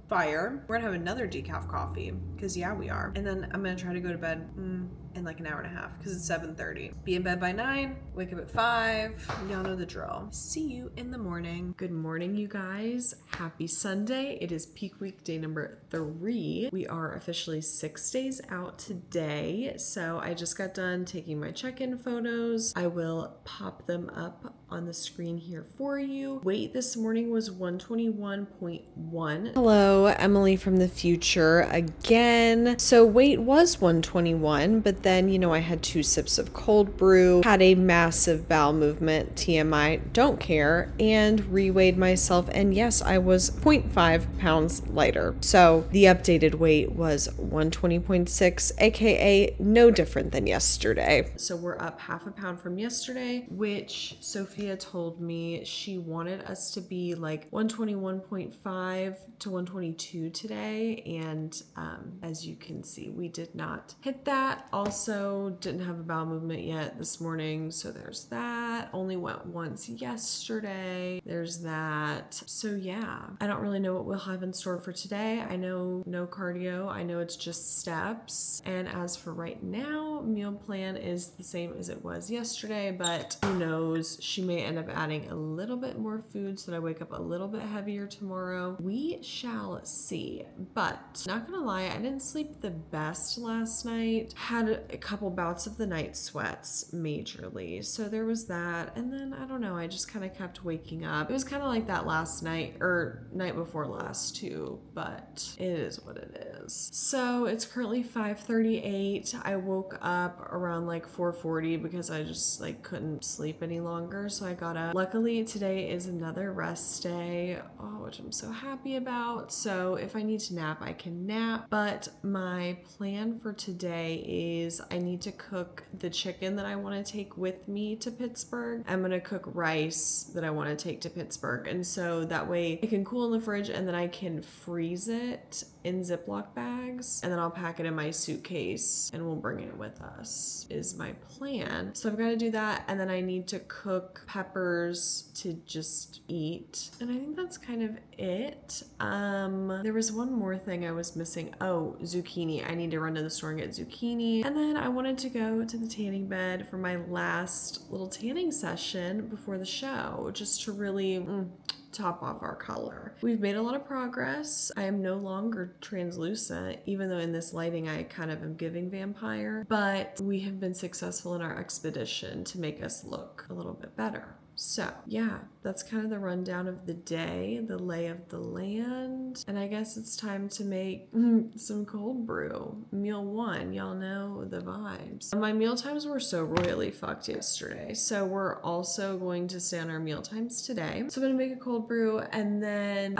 Fire. We're gonna have another decaf coffee, because yeah, we are. And then I'm gonna try to go to bed in like an hour and a half, because it's 7:30. Be in bed by 9, wake up at 5. Y'all know the drill. See you in the morning. Good morning, you guys. Happy Sunday. It is peak week day number 3. We are officially 6 days out today. So I just got done taking my check-in photos. I will pop them up on the screen here for you. Weight this morning was 121.1. Hello, Emily from the future again. So weight was 121, but then, you know, I had 2 sips of cold brew, had a massive bowel movement, TMI, don't care, and reweighed myself. And yes, I was 0.5 pounds lighter. So the updated weight was 120.6, aka no different than yesterday. So we're up half a pound from yesterday, which Sophia told me she wanted us to be like 121.5 to 122 today. And as you can see, we did not hit that. Also didn't have a bowel movement yet this morning, so there's that. Only went once yesterday, there's that. So yeah, I don't really know what we'll have in store for today. I know no cardio, I know it's just steps. And as for right now, meal plan is the same as it was yesterday, but who knows, she may end up adding a little bit more food so that I wake up a little bit heavier tomorrow. We shall see. But not gonna lie, I didn't sleep the best last night. Had a couple bouts of the night sweats majorly, so there was that. And then I don't know, I just kind of kept waking up. It was kind of like that last night, or night before last too, but it is what it is. So it's currently 5:38. I woke up around like 4:40 because I just like couldn't sleep any longer, so I got up. Luckily today is another rest day, which I'm so happy about. So if I need to nap, I can nap. But my plan for today is I need to cook the chicken that I want to take with me to Pittsburgh. I'm gonna cook rice that I want to take to Pittsburgh, and so that way it can cool in the fridge and then I can freeze it in Ziploc bags, and then I'll pack it in my suitcase and we'll bring it with us, is my plan. So I've got to do that, and then I need to cook peppers to just eat, and I think that's kind of it. There was one more thing I was missing. Oh, zucchini. I need to run to the store and get zucchini. And then I wanted to go to the tanning bed for my last little tanning session before the show, just to really top off our color. We've made a lot of progress. I am no longer translucent, even though in this lighting I kind of am giving vampire, but we have been successful in our expedition to make us look a little bit better. So yeah, that's kind of the rundown of the day, the lay of the land. And I guess it's time to make some cold brew. Meal one, y'all know the vibes. My meal times were so royally fucked yesterday. So we're also going to stay on our meal times today. So I'm gonna make a cold brew and then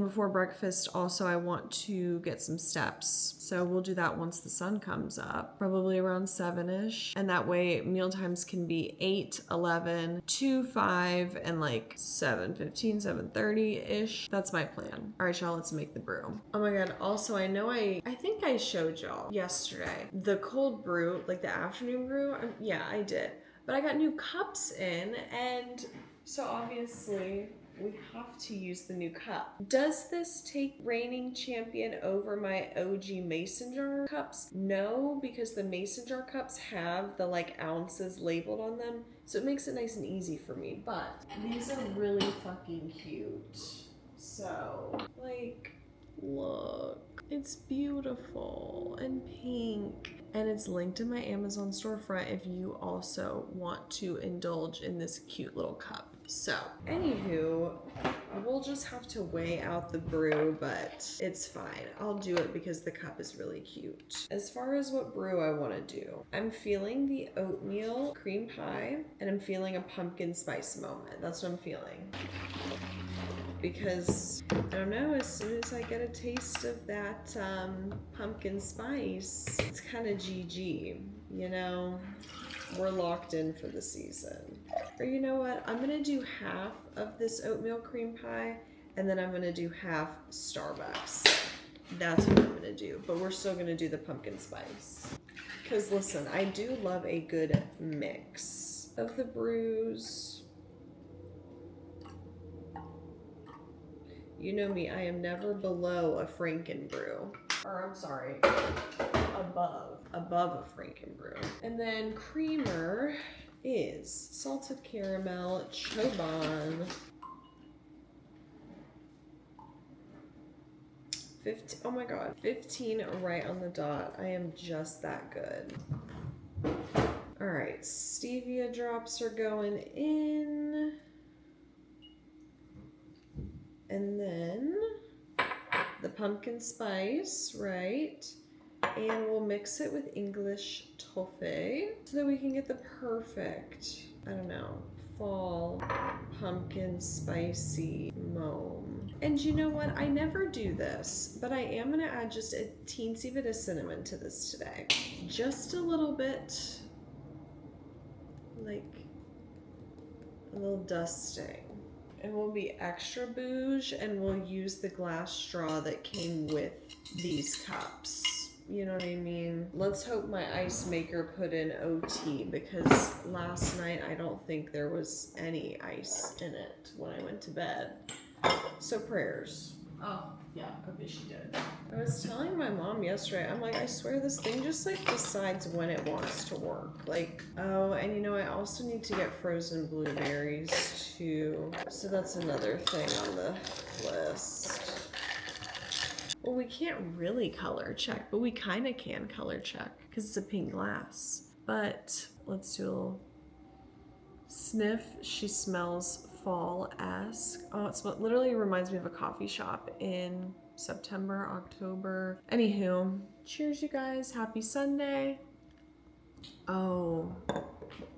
before breakfast also I want to get some steps. So we'll do that once the sun comes up, probably around 7-ish. And that way meal times can be 8, 11, 2, 5, and like 7:15, 7:30-ish. That's my plan. All right, y'all, let's make the brew. Oh my God. Also, I know I think I showed y'all yesterday the cold brew, like the afternoon brew. Yeah, I did. But I got new cups in, and so obviously we have to use the new cup. Does this take reigning champion over my OG mason jar cups? No, because the mason jar cups have the like ounces labeled on them, so it makes it nice and easy for me. But these are really fucking cute. So like, look, it's beautiful and pink. And it's linked in my Amazon storefront if you also want to indulge in this cute little cup. So, anywho, we'll just have to weigh out the brew, but it's fine. I'll do it because the cup is really cute. As far as what brew I want to do, I'm feeling the oatmeal cream pie, and I'm feeling a pumpkin spice moment. That's what I'm feeling. Because, I don't know, as soon as I get a taste of that pumpkin spice, it's kind of GG, you know? We're locked in for the season. Or you know what? I'm gonna do half of this oatmeal cream pie, and then I'm gonna do half Starbucks. That's what I'm gonna do. But we're still gonna do the pumpkin spice. Because listen, I do love a good mix of the brews. You know me, I am never below a Franken brew. Or I'm sorry, above a Franken brew. And then creamer is salted caramel Choban. 15, oh my God, 15 right on the dot. I am just that good. All right, stevia drops are going in. And then the pumpkin spice, right? And we'll mix it with English toffee so that we can get the perfect, I don't know, fall pumpkin spicy mom. And you know what? I never do this, but I am gonna add just a teensy bit of cinnamon to this today. Just a little bit, like a little dusting. And we'll be extra bouge, and we'll use the glass straw that came with these cups. You know what I mean? Let's hope my ice maker put in OT, because last night I don't think there was any ice in it when I went to bed. So prayers. Oh, yeah, okay, she did. I was telling my mom yesterday, I'm like, I swear this thing just like decides when it wants to work. Like, oh, and you know, I also need to get frozen blueberries too. So that's another thing on the list. Well, we can't really color check, but we kind of can color check because it's a pink glass. But let's do a little sniff. She smells fall-esque. Oh, it literally reminds me of a coffee shop in September, October. Anywho, cheers, you guys. Happy Sunday. Oh,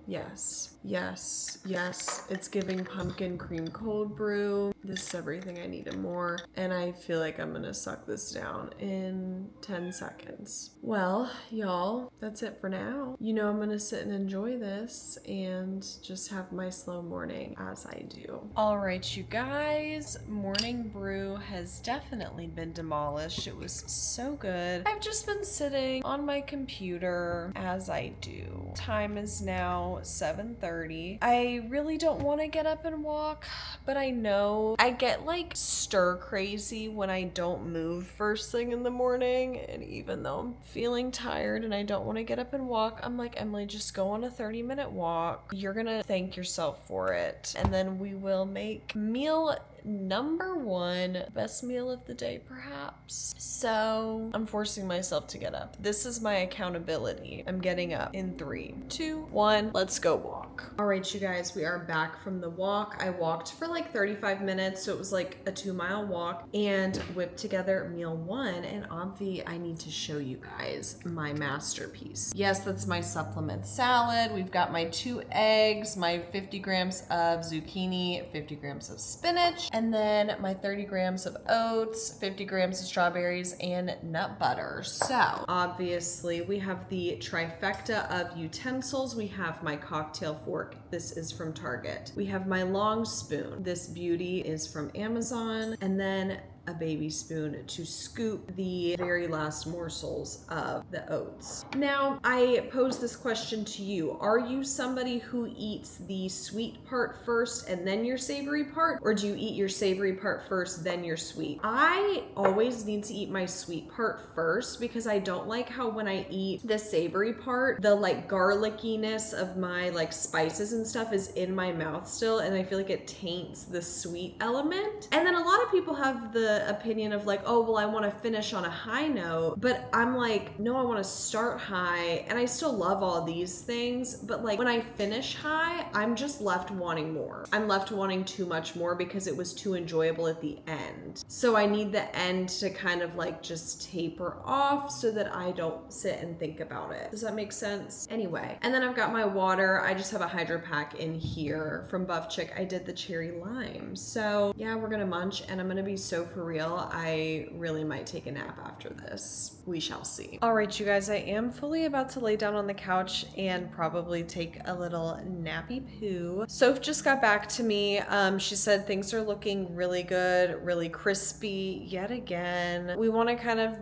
yes, yes, yes. It's giving pumpkin cream cold brew. This is everything I need and more. And I feel like I'm gonna suck this down in 10 seconds. Well, y'all, that's it for now. You know I'm gonna sit and enjoy this and just have my slow morning as I do. All right, you guys, morning brew has definitely been demolished. It was so good. I've just been sitting on my computer as I do. Time is now 7:30. I really don't want to get up and walk, but I know I get like stir crazy when I don't move first thing in the morning. And even though I'm feeling tired and I don't want to get up and walk, I'm like, Emily, just go on a 30-minute walk. You're gonna thank yourself for it. And then we will make meal number one best meal of the day, perhaps. So I'm forcing myself to get up. This is my accountability. I'm getting up in 3, 2, 1. Let's go walk. All right, you guys, we are back from the walk. I walked for like 35 minutes, so it was like a 2-mile walk, and whipped together meal 1. And obviously, I need to show you guys my masterpiece. Yes, that's my supplement salad. We've got my 2 eggs, my 50 grams of zucchini, 50 grams of spinach, and then my 30 grams of oats, 50 grams of strawberries, and nut butter. So obviously we have the trifecta of utensils. We have my cocktail fork. This is from Target. We have my long spoon. This beauty is from Amazon. And then a baby spoon to scoop the very last morsels of the oats. Now, I pose this question to you. Are you somebody who eats the sweet part first and then your savory part? Or do you eat your savory part first, then your sweet? I always need to eat my sweet part first because I don't like how when I eat the savory part, the like garlickiness of my like spices and stuff is in my mouth still, and I feel like it taints the sweet element. And then a lot of people have the opinion of like, oh, well, I want to finish on a high note, but I'm like, no, I want to start high, and I still love all these things, but like when I finish high, I'm just left wanting more. I'm left wanting too much more because it was too enjoyable at the end. So I need the end to kind of like just taper off so that I don't sit and think about it. Does that make sense? Anyway, and then I've got my water. I just have a hydro pack in here from Buff Chick. I did the cherry lime. So yeah, we're gonna munch, and I'm gonna be so for real, I really might take a nap after this. We shall see. All right, you guys, I am fully about to lay down on the couch and probably take a little nappy poo. Soph just got back to me. She said things are looking really good, really crispy yet again. We want to kind of,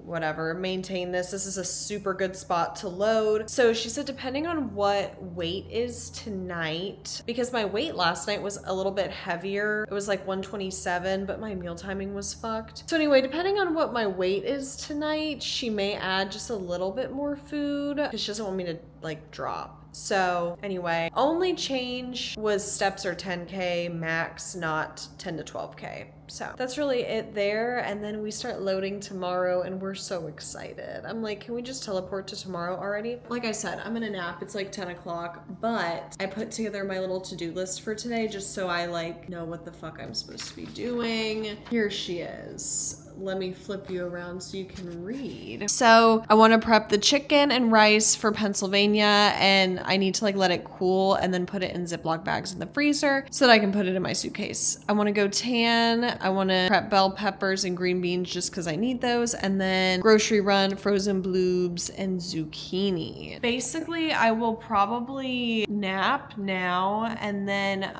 whatever, maintain this. This is a super good spot to load. So she said depending on what weight is tonight, because my weight last night was a little bit heavier. It was like 127, but my meal timing was fucked. So anyway, depending on what my weight is tonight, she may add just a little bit more food because she doesn't want me to like drop. So anyway, only change was steps are 10K max, not 10 to 12K. So that's really it there. And then we start loading tomorrow and we're so excited. I'm like, can we just teleport to tomorrow already? Like I said, I'm gonna nap. It's like 10 o'clock, but I put together my little to-do list for today just so I like know what the fuck I'm supposed to be doing. Here she is. Let me flip you around so you can read. So I want to prep the chicken and rice for Pennsylvania, and I need to like let it cool and then put it in Ziploc bags in the freezer so that I can put it in my suitcase. I want to go tan. I want to prep bell peppers and green beans just because I need those, and then grocery run frozen bloobs and zucchini. Basically, I will probably nap now, and then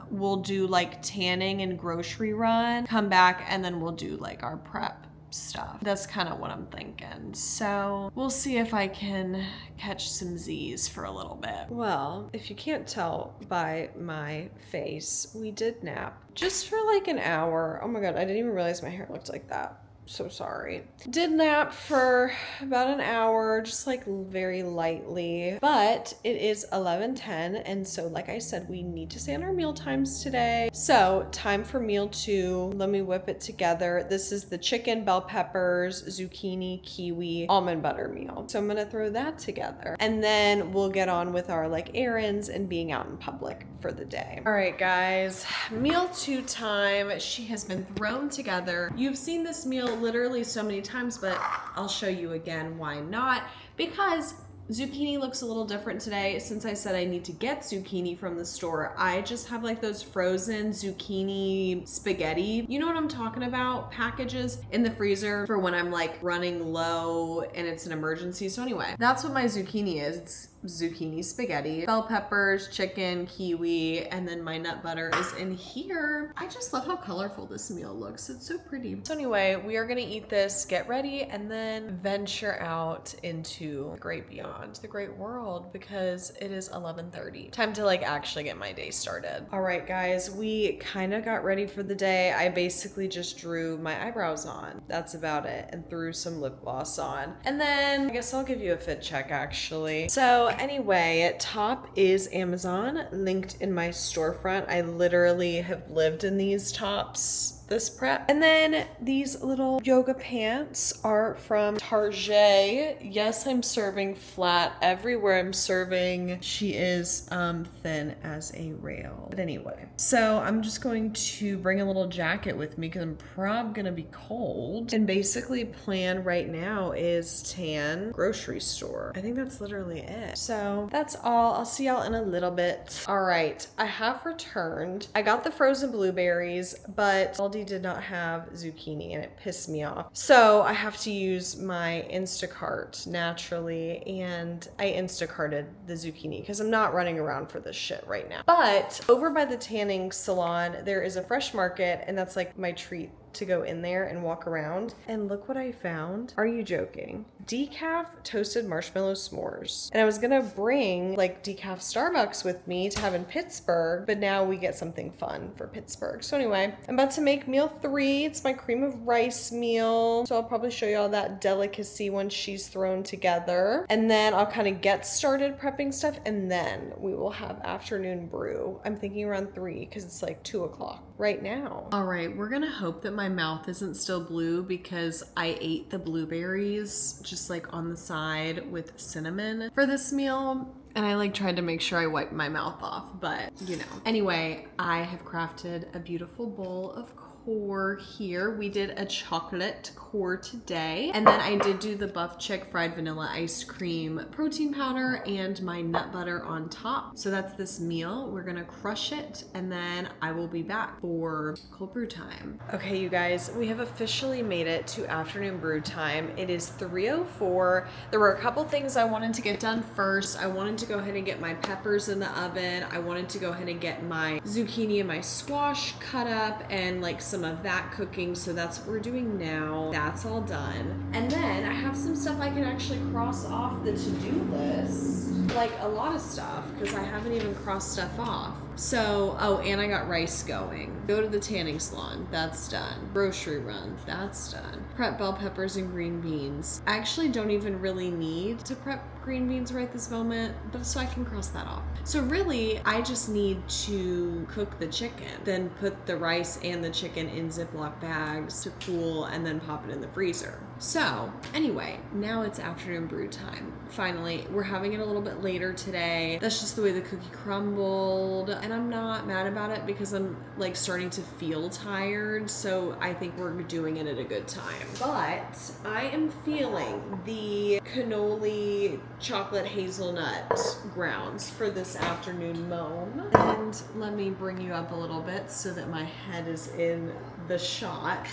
we'll do like tanning and grocery run, come back, and then we'll do like our prep stuff. That's kind of what I'm thinking. So we'll see if I can catch some Z's for a little bit. Well, if you can't tell by my face, we did nap just for like an hour. Oh my God, I didn't even realize my hair looked like that. So sorry. Did nap for about an hour, just like very lightly, but it is 11:10, and so like I said, we need to stay on our meal times today. So time for meal 2. Let me whip it together. This is the chicken, bell peppers, zucchini, kiwi, almond butter meal. So I'm gonna throw that together, and then we'll get on with our like errands and being out in public for the day. All right, guys, meal 2 time. She has been thrown together. You've seen this meal literally so many times, but I'll show you again. Why not? Because zucchini looks a little different today. Since I said I need to get zucchini from the store, I just have like those frozen zucchini spaghetti, you know what I'm talking about, packages in the freezer for when I'm like running low and it's an emergency. So anyway, that's what my zucchini is. It's zucchini spaghetti, bell peppers, chicken, kiwi, and then my nut butter is in here. I just love how colorful this meal looks. It's so pretty. So anyway, we are gonna eat this, get ready, and then venture out into the great beyond, the great world, because it is 11:30. Time to like actually get my day started. All right, guys, we kind of got ready for the day. I basically just drew my eyebrows on. That's about it, and threw some lip gloss on. And then I guess I'll give you a fit check actually. So anyway, top is Amazon, linked in my storefront. I literally have lived in these tops this prep. And then these little yoga pants are from Target. Yes, I'm serving flat everywhere I'm serving. She is thin as a rail. But anyway, so I'm just going to bring a little jacket with me because I'm probably gonna be cold. And basically plan right now is tan, grocery store. I think that's literally it. So that's all. I'll see y'all in a little bit. All right, I have returned. I got the frozen blueberries, but Aldi did not have zucchini and it pissed me off. So I have to use my Instacart naturally, and I Instacarted the zucchini because I'm not running around for this shit right now. But over by the tanning salon, there is a fresh market, and that's like my treat to go in there and walk around. And look what I found. Are you joking? Decaf toasted marshmallow s'mores. And I was gonna bring like decaf Starbucks with me to have in Pittsburgh, but now we get something fun for Pittsburgh. So anyway, I'm about to make meal 3. It's my cream of rice meal. So I'll probably show you all that delicacy once she's thrown together. And then I'll kind of get started prepping stuff, and then we will have afternoon brew. I'm thinking around 3 because it's like 2 o'clock right now. All right, we're gonna hope that my mouth isn't still blue because I ate the blueberries just like on the side with cinnamon for this meal. And I like tried to make sure I wiped my mouth off, but you know. Anyway, I have crafted a beautiful bowl of core here. We did a chocolate core today. And then I did do the Buff Chick fried vanilla ice cream protein powder and my nut butter on top. So that's this meal. We're gonna crush it, and then I will be back for cold brew time. Okay, you guys, we have officially made it to afternoon brew time. It is 3:04. There were a couple things I wanted to get done first. I wanted to go ahead and get my peppers in the oven. I wanted to go ahead and get my zucchini and my squash cut up and like some of that cooking. So that's what we're doing now. That's all done. And then I have some stuff I can actually cross off the to-do list. Like a lot of stuff, because I haven't even crossed stuff off. So, oh, and I got rice going. Go to the tanning salon, that's done. Grocery run, that's done. Prep bell peppers and green beans. I actually don't even really need to prep green beans right this moment, but so I can cross that off. So really, I just need to cook the chicken, then put the rice and the chicken in Ziploc bags to cool, and then pop it in the freezer. So anyway, now it's afternoon brew time. Finally, we're having it a little bit later today. That's just the way the cookie crumbled, and I'm not mad about it because I'm like starting to feel tired, so I think we're doing it at a good time. But I am feeling the cannoli chocolate hazelnut grounds for this afternoon moan. And let me bring you up a little bit so that my head is in the shot.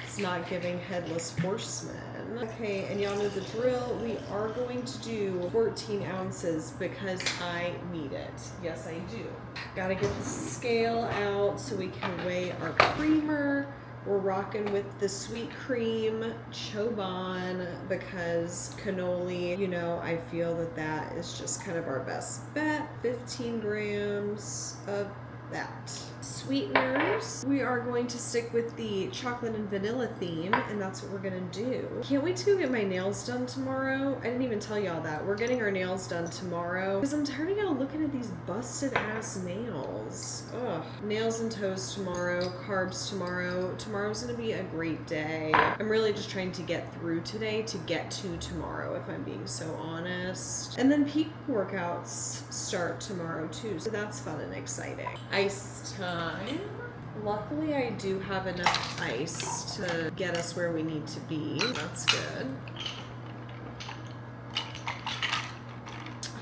It's not giving headless horsemen. Okay, and y'all know the drill. We are going to do 14 ounces because I need it. Yes, I do. Gotta get the scale out so we can weigh our creamer. We're rocking with the sweet cream Choban because cannoli, you know, I feel that that is just kind of our best bet. 15 grams of that. Sweeteners, we are going to stick with the chocolate and vanilla theme, and that's what we're gonna do. Can't wait to go get my nails done tomorrow. I didn't even tell y'all that. We're getting our nails done tomorrow because I'm tired of y'all looking at these busted ass nails. Ugh. Nails and toes tomorrow, carbs tomorrow. Tomorrow's gonna be a great day. I'm really just trying to get through today to get to tomorrow, if I'm being so honest. And then peak workouts start tomorrow too, so that's fun and exciting. Ice time. Luckily, I do have enough ice to get us where we need to be. That's good.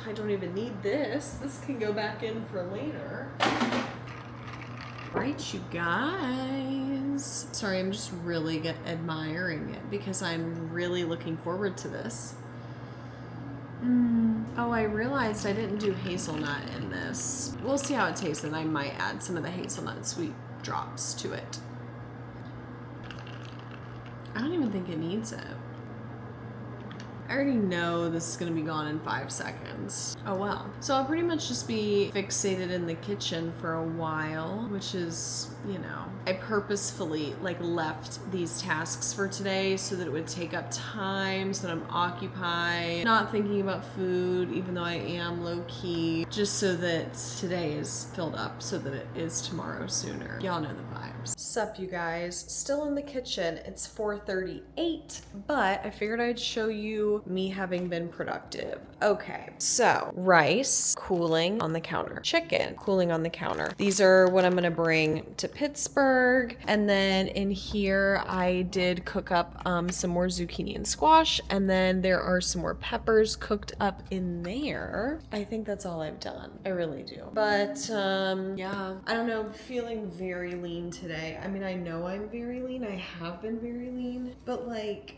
I don't even need this. This can go back in for later. Right, you guys. Sorry, I'm just really admiring it because I'm really looking forward to this. Oh, I realized I didn't do hazelnut in this. We'll see how it tastes, and I might add some of the hazelnut sweet drops to it. I don't even think it needs it. I already know this is gonna be gone in 5 seconds. Oh well. So I'll pretty much just be fixated in the kitchen for a while, which is, you know, I purposefully like left these tasks for today so that it would take up time, so that I'm occupied, not thinking about food, even though I am low key, just so that today is filled up so that it is tomorrow sooner. Y'all know the vibes. Sup, you guys? Still in the kitchen. It's 4:38, but I figured I'd show you me having been productive. Okay, so rice cooling on the counter, chicken cooling on the counter. These are what I'm gonna bring to Pittsburgh. And then in here, I did cook up some more zucchini and squash, and then there are some more peppers cooked up in there. I think that's all I've done. I really do. But yeah, I don't know, feeling very lean today. I mean, I know I'm very lean. I have been very lean, but like,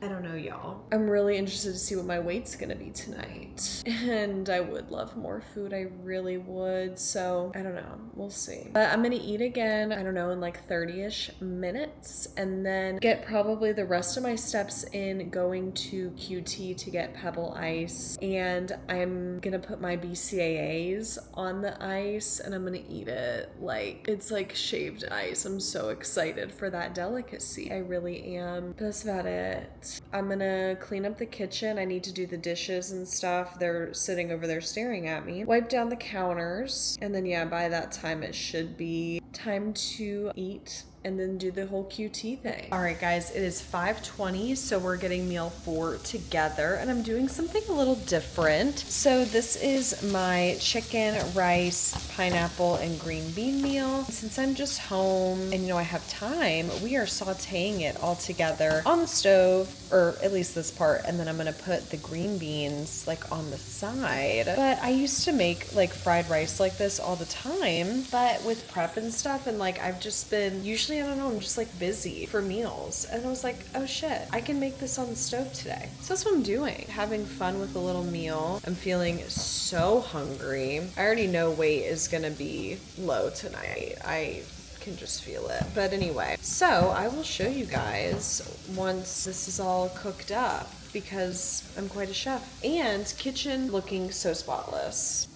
I don't know, y'all. I'm really interested to see what my weight's gonna be tonight. And I would love more food. I really would. So I don't know. We'll see. But I'm gonna eat again, I don't know, in like 30-ish minutes. And then get probably the rest of my steps in going to QT to get Pebble Ice. And I'm gonna put my BCAAs on the ice and I'm gonna eat it. Like, it's like shaved ice. I'm so excited for that delicacy. I really am. But that's about it. I'm gonna clean up the kitchen. I need to do the dishes and stuff. They're sitting over there staring at me. Wipe down the counters. And then yeah, by that time it should be time to eat and then do the whole QT thing. All right, guys, it is 5:20, so we're getting meal 4 together, and I'm doing something a little different. So this is my chicken, rice, pineapple, and green bean meal. Since I'm just home and, you know, I have time, we are sauteing it all together on the stove, or at least this part, and then I'm gonna put the green beans like on the side. But I used to make like fried rice like this all the time, but with prep and stuff, and like I've just been usually, I don't know, I'm just like busy for meals. And I was like, oh shit, I can make this on the stove today. So that's what I'm doing. Having fun with a little meal. I'm feeling so hungry. I already know weight is gonna be low tonight. I can just feel it. But anyway, so I will show you guys once this is all cooked up because I'm quite a chef. And kitchen looking so spotless.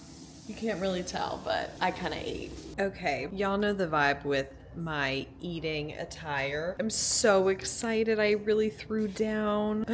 You can't really tell, but I kind of ate. Okay, y'all know the vibe with my eating attire. I'm so excited. I really threw down.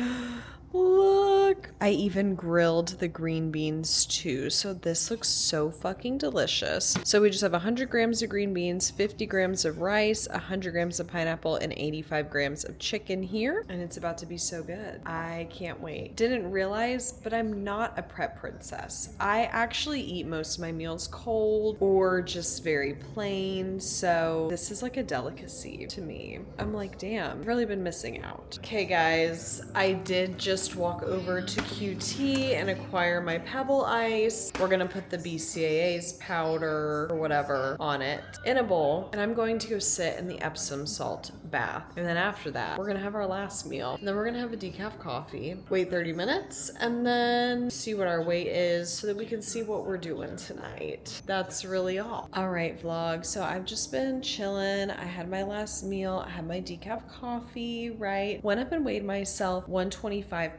Look, I even grilled the green beans too. So this looks so fucking delicious. So we just have 100 grams of green beans, 50 grams of rice, 100 grams of pineapple, and 85 grams of chicken here. And it's about to be so good. I can't wait. Didn't realize, but I'm not a prep princess. I actually eat most of my meals cold or just very plain. So this is like a delicacy to me. I'm like, damn, I've really been missing out. Okay, guys, I did just walk over to QT and acquire my Pebble Ice. We're gonna put the BCAAs powder or whatever on it in a bowl, and I'm going to go sit in the Epsom salt bath. And then after that, we're gonna have our last meal. And then we're gonna have a decaf coffee, wait 30 minutes, and then see what our weight is so that we can see what we're doing tonight. That's really all. All right, vlog. So I've just been chilling. I had my last meal. I had my decaf coffee, right? Went up and weighed myself 125.7.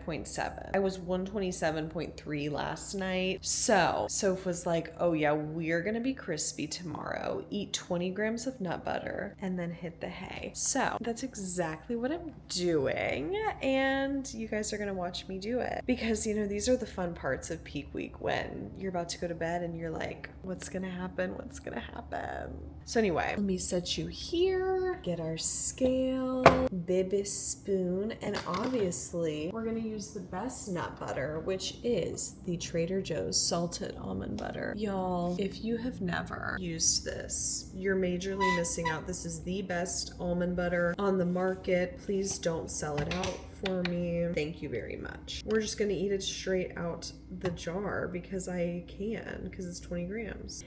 I was 127.3 last night. So Soph was like, oh yeah, we're gonna be crispy tomorrow. Eat 20 grams of nut butter and then hit the hay. So that's exactly what I'm doing. And you guys are gonna watch me do it. Because, you know, these are the fun parts of peak week when you're about to go to bed and you're like, what's gonna happen? What's gonna happen? So anyway, let me set you here, get our scale, baby spoon, and obviously we're gonna use the best nut butter, which is the Trader Joe's salted almond butter. Y'all, if you have never used this, you're majorly missing out. This is the best almond butter on the market. Please don't sell it out for me. Thank you very much. We're just gonna eat it straight out the jar because I can, because it's 20 grams.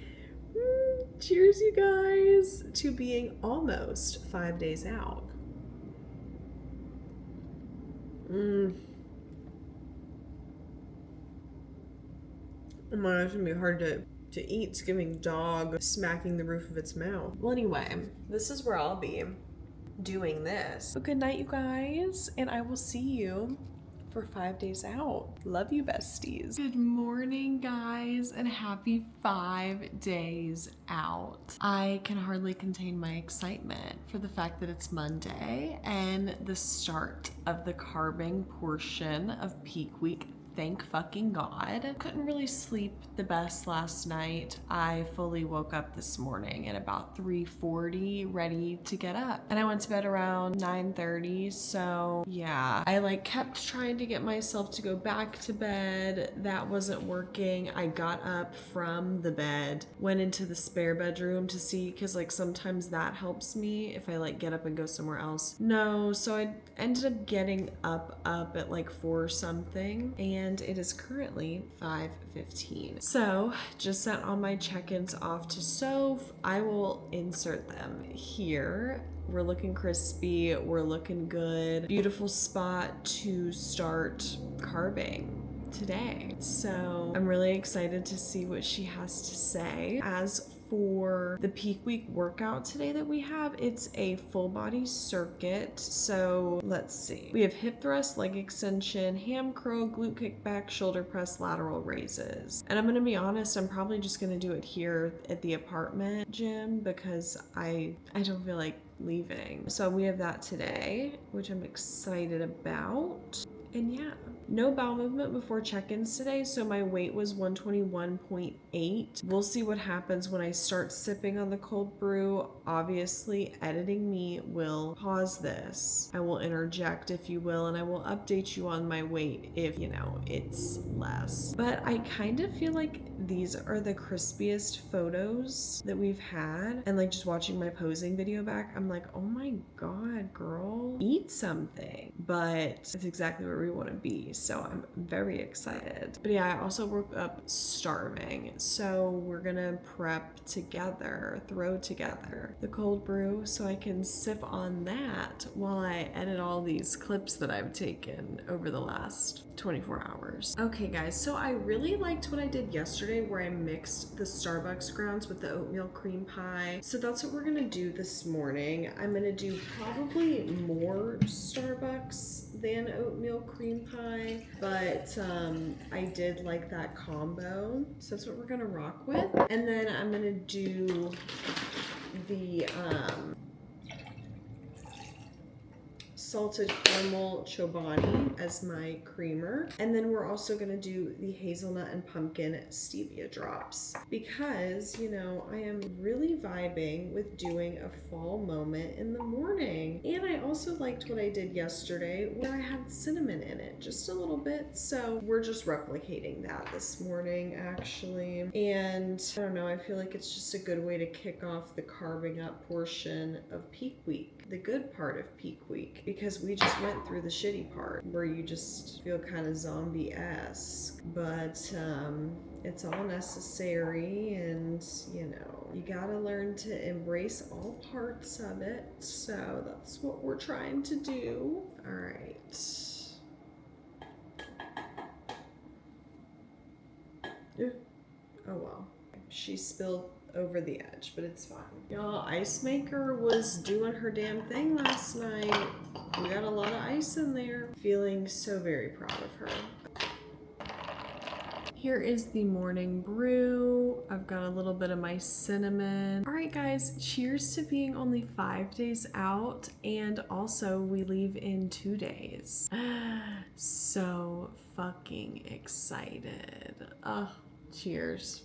Cheers, you guys, to being almost 5 days out. Oh my, it's gonna be hard to eat. It's giving dog smacking the roof of its mouth. Well, anyway, this is where I'll be doing this. But good night, you guys, and I will see you for 5 days out. Love you, besties. Good morning, guys, and happy 5 days out. I can hardly contain my excitement for the fact that it's Monday and the start of the carbing portion of peak week. Thank fucking God. Couldn't really sleep the best last night. I fully woke up this morning at about 3:40, ready to get up. And I went to bed around 9:30, so yeah. I kept trying to get myself to go back to bed. That wasn't working. I got up from the bed, went into the spare bedroom to see, because sometimes that helps me if I get up and go somewhere else. No, so I ended up getting up at 4 something, and it is currently 5:15. So just sent all my check-ins off to Soph. I will insert them here. We're looking crispy, we're looking good. Beautiful spot to start carbing today. So I'm really excited to see what she has to say. As for the peak week workout today that we have, it's a full body circuit. So let's see. We have hip thrust, leg extension, ham curl, glute kickback, shoulder press, lateral raises. And I'm gonna be honest, I'm probably just gonna do it here at the apartment gym because I don't feel like leaving. So we have that today, which I'm excited about. And yeah, no bowel movement before check-ins today, so my weight was 121.8. We'll see what happens when I start sipping on the cold brew. Obviously, editing me will pause this. I will interject, if you will, and I will update you on my weight if, it's less. But I kind of feel like these are the crispiest photos that we've had. And just watching my posing video back, I'm like, oh my God, girl, eat something. But it's exactly where we want to be. So I'm very excited. But yeah, I also woke up starving. So we're gonna prep together, throw together the cold brew so I can sip on that while I edit all these clips that I've taken over the last 24 hours. Okay guys, so I really liked what I did yesterday where I mixed the Starbucks grounds with the oatmeal cream pie. So that's what we're gonna do this morning. I'm gonna do probably more Starbucks than oatmeal cream pie, but I did like that combo. So that's what we're gonna rock with. And then I'm gonna do the salted caramel chobani as my creamer. And then we're also gonna do the hazelnut and pumpkin stevia drops because, I am really vibing with doing a fall moment in the morning. And I also liked what I did yesterday where I had cinnamon in it, just a little bit. So we're just replicating that this morning, actually. And I don't know, I feel like it's just a good way to kick off the carving up portion of peak week, the good part of peak week, because we just went through the shitty part where you just feel kind of zombie-esque, but it's all necessary, and you gotta learn to embrace all parts of it. So that's what we're trying to do. All right. Oh well, she spilled over the edge, but it's fine. Y'all, Ice Maker was doing her damn thing last night. We got a lot of ice in there. Feeling so very proud of her. Here is the morning brew. I've got a little bit of my cinnamon. All right, guys, cheers to being only 5 days out, and also we leave in 2 days. So fucking excited. Oh, cheers.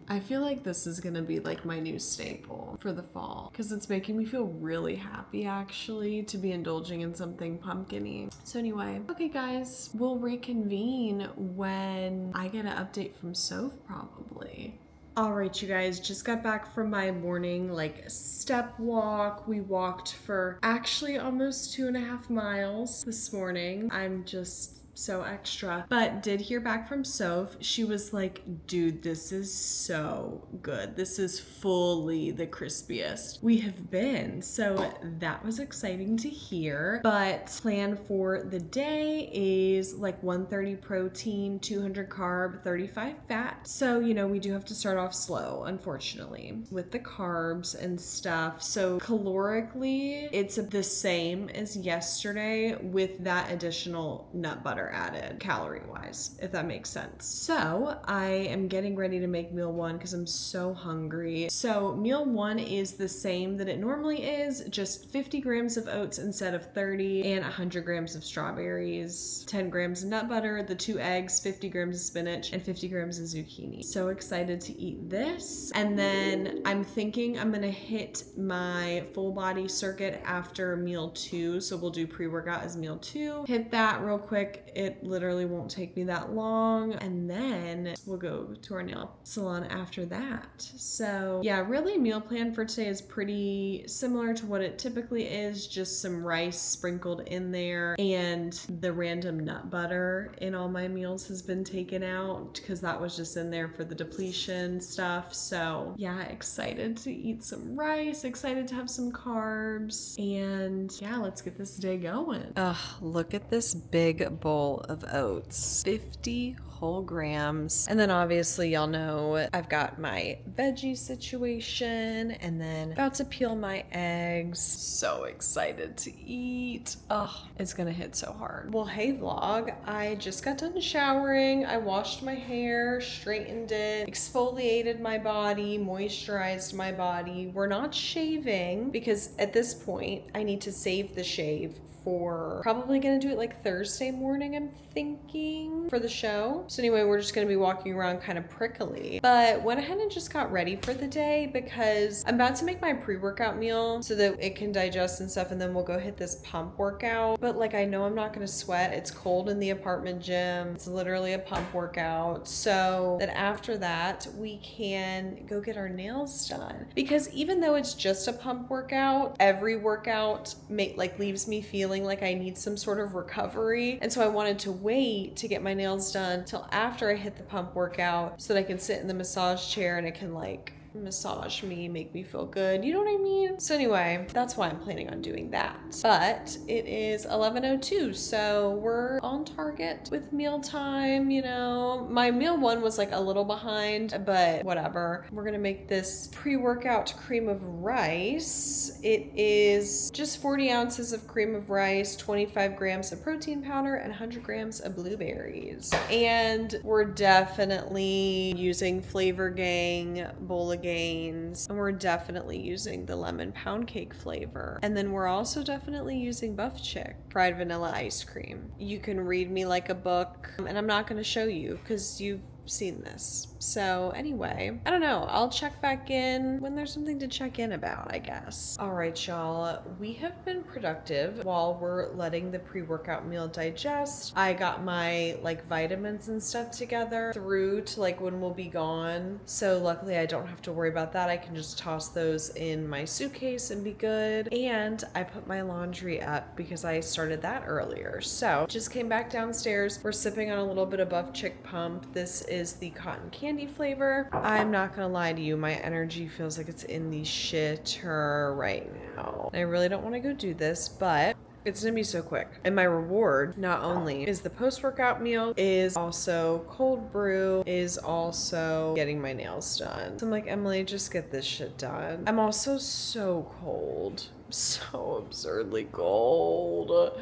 I feel like this is gonna be my new staple for the fall because it's making me feel really happy actually to be indulging in something pumpkin-y. So anyway, okay guys, we'll reconvene when I get an update from Soph probably. All right, you guys, just got back from my morning step walk. We walked for actually almost 2.5 miles this morning. I'm just so extra. But did hear back from Soph. She was like, dude, this is so good. This is fully the crispiest we have been. So that was exciting to hear. But plan for the day is like 130 protein, 200 carb, 35 fat. So, you know, we do have to start off slow, unfortunately, with the carbs and stuff. So calorically, it's the same as yesterday with that additional nut butter added, calorie-wise, if that makes sense. So I am getting ready to make meal one because I'm so hungry. So meal one is the same that it normally is, just 50 grams of oats instead of 30 and 100 grams of strawberries, 10 grams of nut butter, the 2 eggs, 50 grams of spinach, and 50 grams of zucchini. So excited to eat this. And then I'm thinking I'm gonna hit my full body circuit after meal 2. So we'll do pre-workout as meal 2. Hit that real quick. It literally won't take me that long. And then we'll go to our nail salon after that. So yeah, really meal plan for today is pretty similar to what it typically is, just some rice sprinkled in there, and the random nut butter in all my meals has been taken out because that was just in there for the depletion stuff. So yeah, excited to eat some rice, excited to have some carbs, and yeah, let's get this day going. Ugh, look at this big bowl of oats, 50 whole grams. And then obviously y'all know I've got my veggie situation, and then about to peel my eggs. So excited to eat. Oh, it's gonna hit so hard. Well, hey vlog, I just got done showering. I washed my hair, straightened it, exfoliated my body, moisturized my body. We're not shaving because at this point I need to save the shave for probably gonna do it like Thursday morning, I'm thinking, for the show. So anyway, we're just gonna be walking around kind of prickly. But went ahead and just got ready for the day because I'm about to make my pre-workout meal so that it can digest and stuff, and then we'll go hit this pump workout. But like, I know I'm not gonna sweat. It's cold in the apartment gym. It's literally a pump workout. So that after that, we can go get our nails done. Because even though it's just a pump workout, every workout leaves me feeling like I need some sort of recovery. And so I wanted to wait to get my nails done till after I hit the pump workout so that I can sit in the massage chair and it can like massage me, make me feel good. You know what I mean? So anyway, that's why I'm planning on doing that. But it is 11:02, so we're on target with mealtime, you know. My meal one was like a little behind, but whatever. We're gonna make this pre-workout cream of rice. It is just 40 ounces of cream of rice, 25 grams of protein powder, and 100 grams of blueberries. And we're definitely using Flavor Gang, Bola Gains, and we're definitely using the lemon pound cake flavor. And then we're also definitely using Buff Chick fried vanilla ice cream. You can read me like a book, and I'm not going to show you because you've seen this. So anyway, I don't know. I'll check back in when there's something to check in about, I guess. All right, y'all. We have been productive while we're letting the pre-workout meal digest. I got my like vitamins and stuff together through to like when we'll be gone. So luckily I don't have to worry about that. I can just toss those in my suitcase and be good. And I put my laundry up because I started that earlier. So just came back downstairs. We're sipping on a little bit of Buff Chick Pump. This is the cotton candy flavor. I'm not gonna lie to you, my energy feels like it's in the shitter right now. I really don't want to go do this, but it's gonna be so quick. And my reward not only is the post-workout meal, is also cold brew, is also getting my nails done. So I'm like, Emily, just get this shit done. I'm also so cold. So absurdly cold.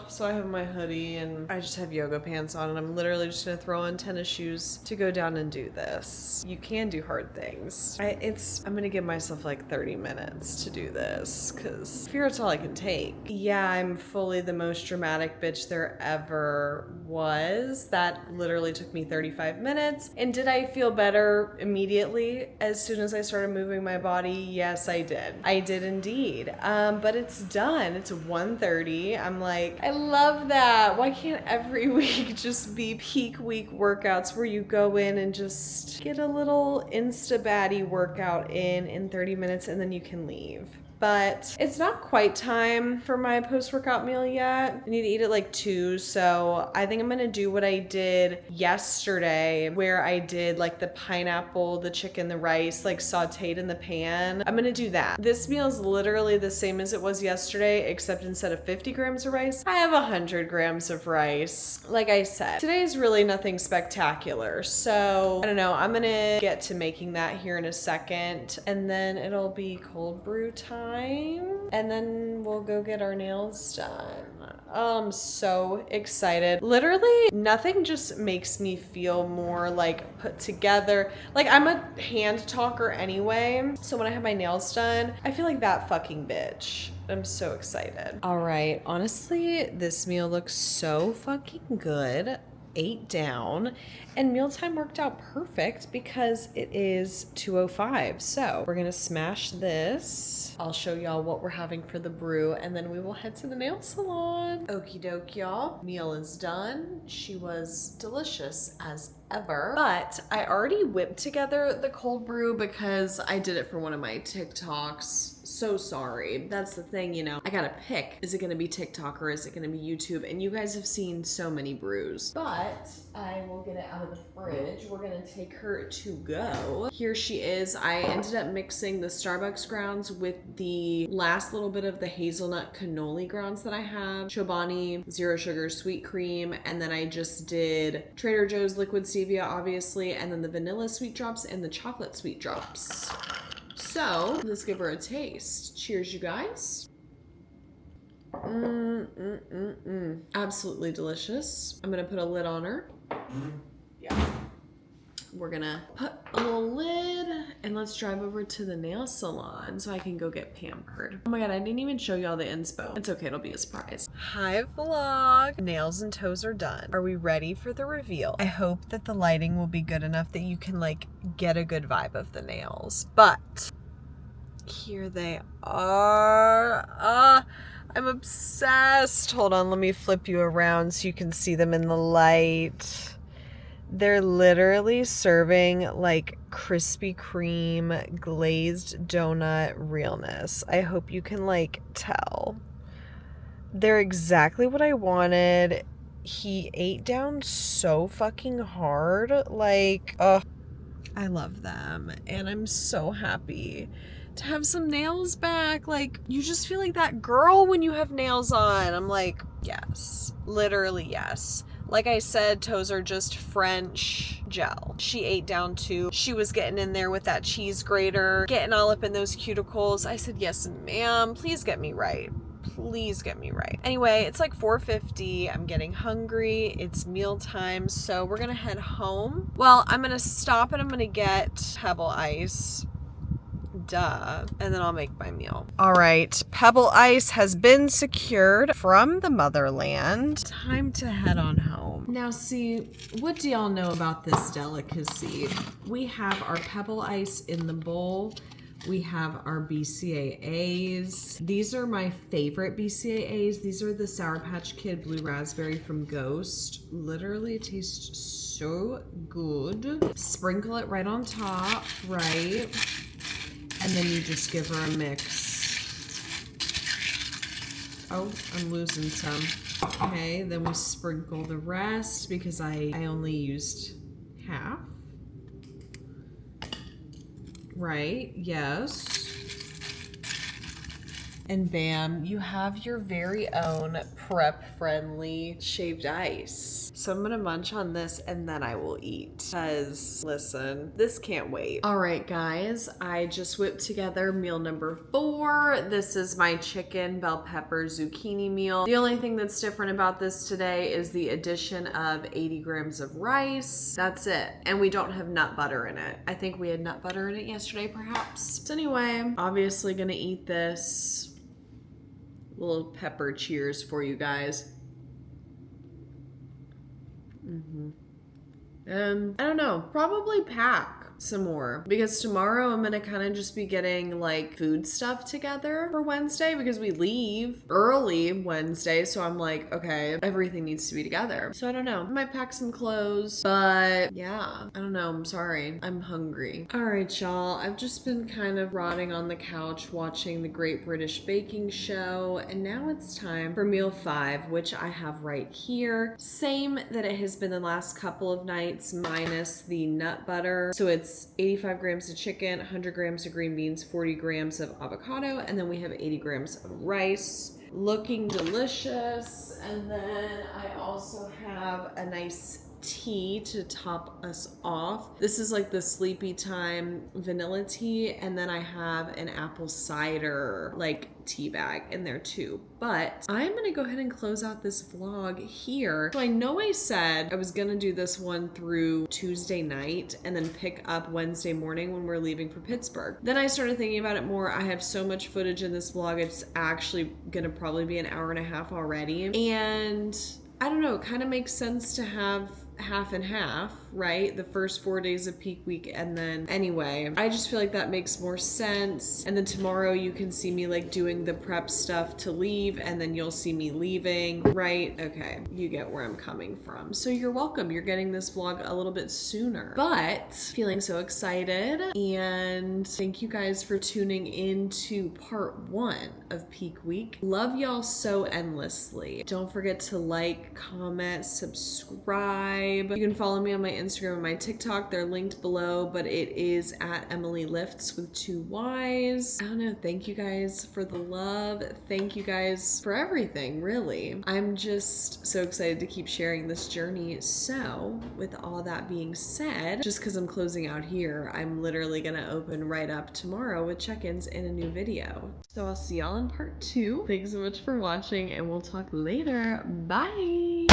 So I have my hoodie and I just have yoga pants on, and I'm literally just gonna throw on tennis shoes to go down and do this. You can do hard things. I'm gonna give myself like 30 minutes to do this because I fear it's all I can take. Yeah, I'm fully the most dramatic bitch there ever was. That literally took me 35 minutes. And did I feel better immediately as soon as I started moving my body? Yes, I did. I did indeed. But it's done. It's 1:30. I'm like, I love that. Why can't every week just be peak week workouts where you go in and just get a little insta baddie workout in 30 minutes and then you can leave? but it's not quite time for my post-workout meal yet. I need to eat at like 2, so I think I'm gonna do what I did yesterday, where I did like the pineapple, the chicken, the rice, like sauteed in the pan. I'm gonna do that. This meal is literally the same as it was yesterday, except instead of 50 grams of rice, I have 100 grams of rice. Like I said, today is really nothing spectacular, so I don't know. I'm gonna get to making that here in a second, and then it'll be cold brew time, and then we'll go get our nails done. Oh, I'm so excited. Literally, nothing just makes me feel more like put together. Like, I'm a hand talker anyway, so when I have my nails done, I feel like that fucking bitch. I'm so excited. All right, honestly, this meal looks so fucking good. 8 down, and mealtime worked out perfect because it is 2:05. So we're gonna smash this. I'll show y'all what we're having for the brew, and then we will head to the nail salon. Okie doke, y'all. Meal is done. She was delicious as ever, but I already whipped together the cold brew because I did it for one of my TikToks. So sorry. That's the thing, you know. I gotta pick. Is it gonna be TikTok or is it gonna be YouTube? And you guys have seen so many brews. But I will get it out of the fridge. We're gonna take her to go. Here she is. I ended up mixing the Starbucks grounds with the last little bit of the hazelnut cannoli grounds that I have. Chobani, zero sugar sweet cream, and then I just did Trader Joe's liquid stevia, obviously, and then the vanilla sweet drops and the chocolate sweet drops. So let's give her a taste. Cheers, you guys. Absolutely delicious. I'm gonna put a lid on her. Yeah. We're gonna put a little lid and let's drive over to the nail salon so I can go get pampered. Oh my god, I didn't even show y'all the inspo. It's okay, it'll be a surprise. Hi vlog. Nails and toes are done. Are we ready for the reveal? I hope that the lighting will be good enough that you can like get a good vibe of the nails, but here they are. I'm obsessed. Hold on, let me flip you around so you can see them in the light. They're literally serving like Krispy Kreme glazed donut realness. I hope you can like tell. They're exactly what I wanted. He ate down so fucking hard. Like, I love them. And I'm so happy to have some nails back. Like, you just feel like that girl when you have nails on. I'm like, yes, literally yes. Like I said, toes are just French gel. She ate down too. She was getting in there with that cheese grater, getting all up in those cuticles. I said, yes, ma'am, please get me right. Please get me right. Anyway, it's like 4:50. I'm getting hungry. It's mealtime, so we're gonna head home. Well, I'm gonna stop and I'm gonna get Pebble Ice. Duh. And then I'll make my meal. All right, Pebble Ice has been secured from the motherland. Time to head on home. Now see, what do y'all know about this delicacy? We have our Pebble Ice in the bowl. We have our BCAAs. These are my favorite BCAAs. These are the Sour Patch Kid Blue Raspberry from Ghost. Literally tastes so good. Sprinkle it right on top, right? And then you just give her a mix. Oh, I'm losing some. Okay, then we sprinkle the rest because I only used half. Right, yes. And bam, you have your very own prep-friendly shaved ice. So I'm gonna munch on this and then I will eat. Cause listen, this can't wait. All right, guys, I just whipped together meal number 4. This is my chicken bell pepper zucchini meal. The only thing that's different about this today is the addition of 80 grams of rice. That's it. And we don't have nut butter in it. I think we had nut butter in it yesterday, perhaps. So anyway, obviously gonna eat this. Little pepper cheers for you guys. I don't know, probably pack. some more, because tomorrow I'm gonna kind of just be getting like food stuff together for Wednesday, because we leave early Wednesday. So I'm like, okay, everything needs to be together. So I don't know. I might pack some clothes, but yeah, I don't know. I'm sorry. I'm hungry. All right, y'all. I've just been kind of rotting on the couch watching the Great British Baking Show, and now it's time for meal 5, which I have right here. Same that it has been the last couple of nights, minus the nut butter. So it's 85 grams of chicken, 100 grams of green beans, 40 grams of avocado, and then we have 80 grams of rice. Looking delicious. And then I also have a nice tea to top us off. This is like the sleepy time vanilla tea, and then I have an apple cider like tea bag in there too. But I'm gonna go ahead and close out this vlog here. So I know I said I was gonna do this one through Tuesday night and then pick up Wednesday morning when we're leaving for Pittsburgh. Then I started thinking about it more. I have so much footage in this vlog, it's actually gonna probably be an hour and a half already. And I don't know, it kind of makes sense to have half and half, right? The first 4 days of peak week, and then anyway, I just feel like that makes more sense. And then tomorrow you can see me like doing the prep stuff to leave, and then you'll see me leaving, right? Okay, you get where I'm coming from. So you're welcome. You're getting this vlog a little bit sooner, but feeling so excited. And thank you guys for tuning in to part 1 of peak week. Love y'all so endlessly. Don't forget to like, comment, subscribe. You can follow me on my Instagram and my TikTok. They're linked below, but it is at Emily Lifts with 2 Ys. I don't know. Thank you guys for the love. Thank you guys for everything, really. I'm just so excited to keep sharing this journey. So with all that being said, just because I'm closing out here, I'm literally going to open right up tomorrow with check-ins in a new video. So I'll see y'all in part 2. Thanks so much for watching, and we'll talk later. Bye.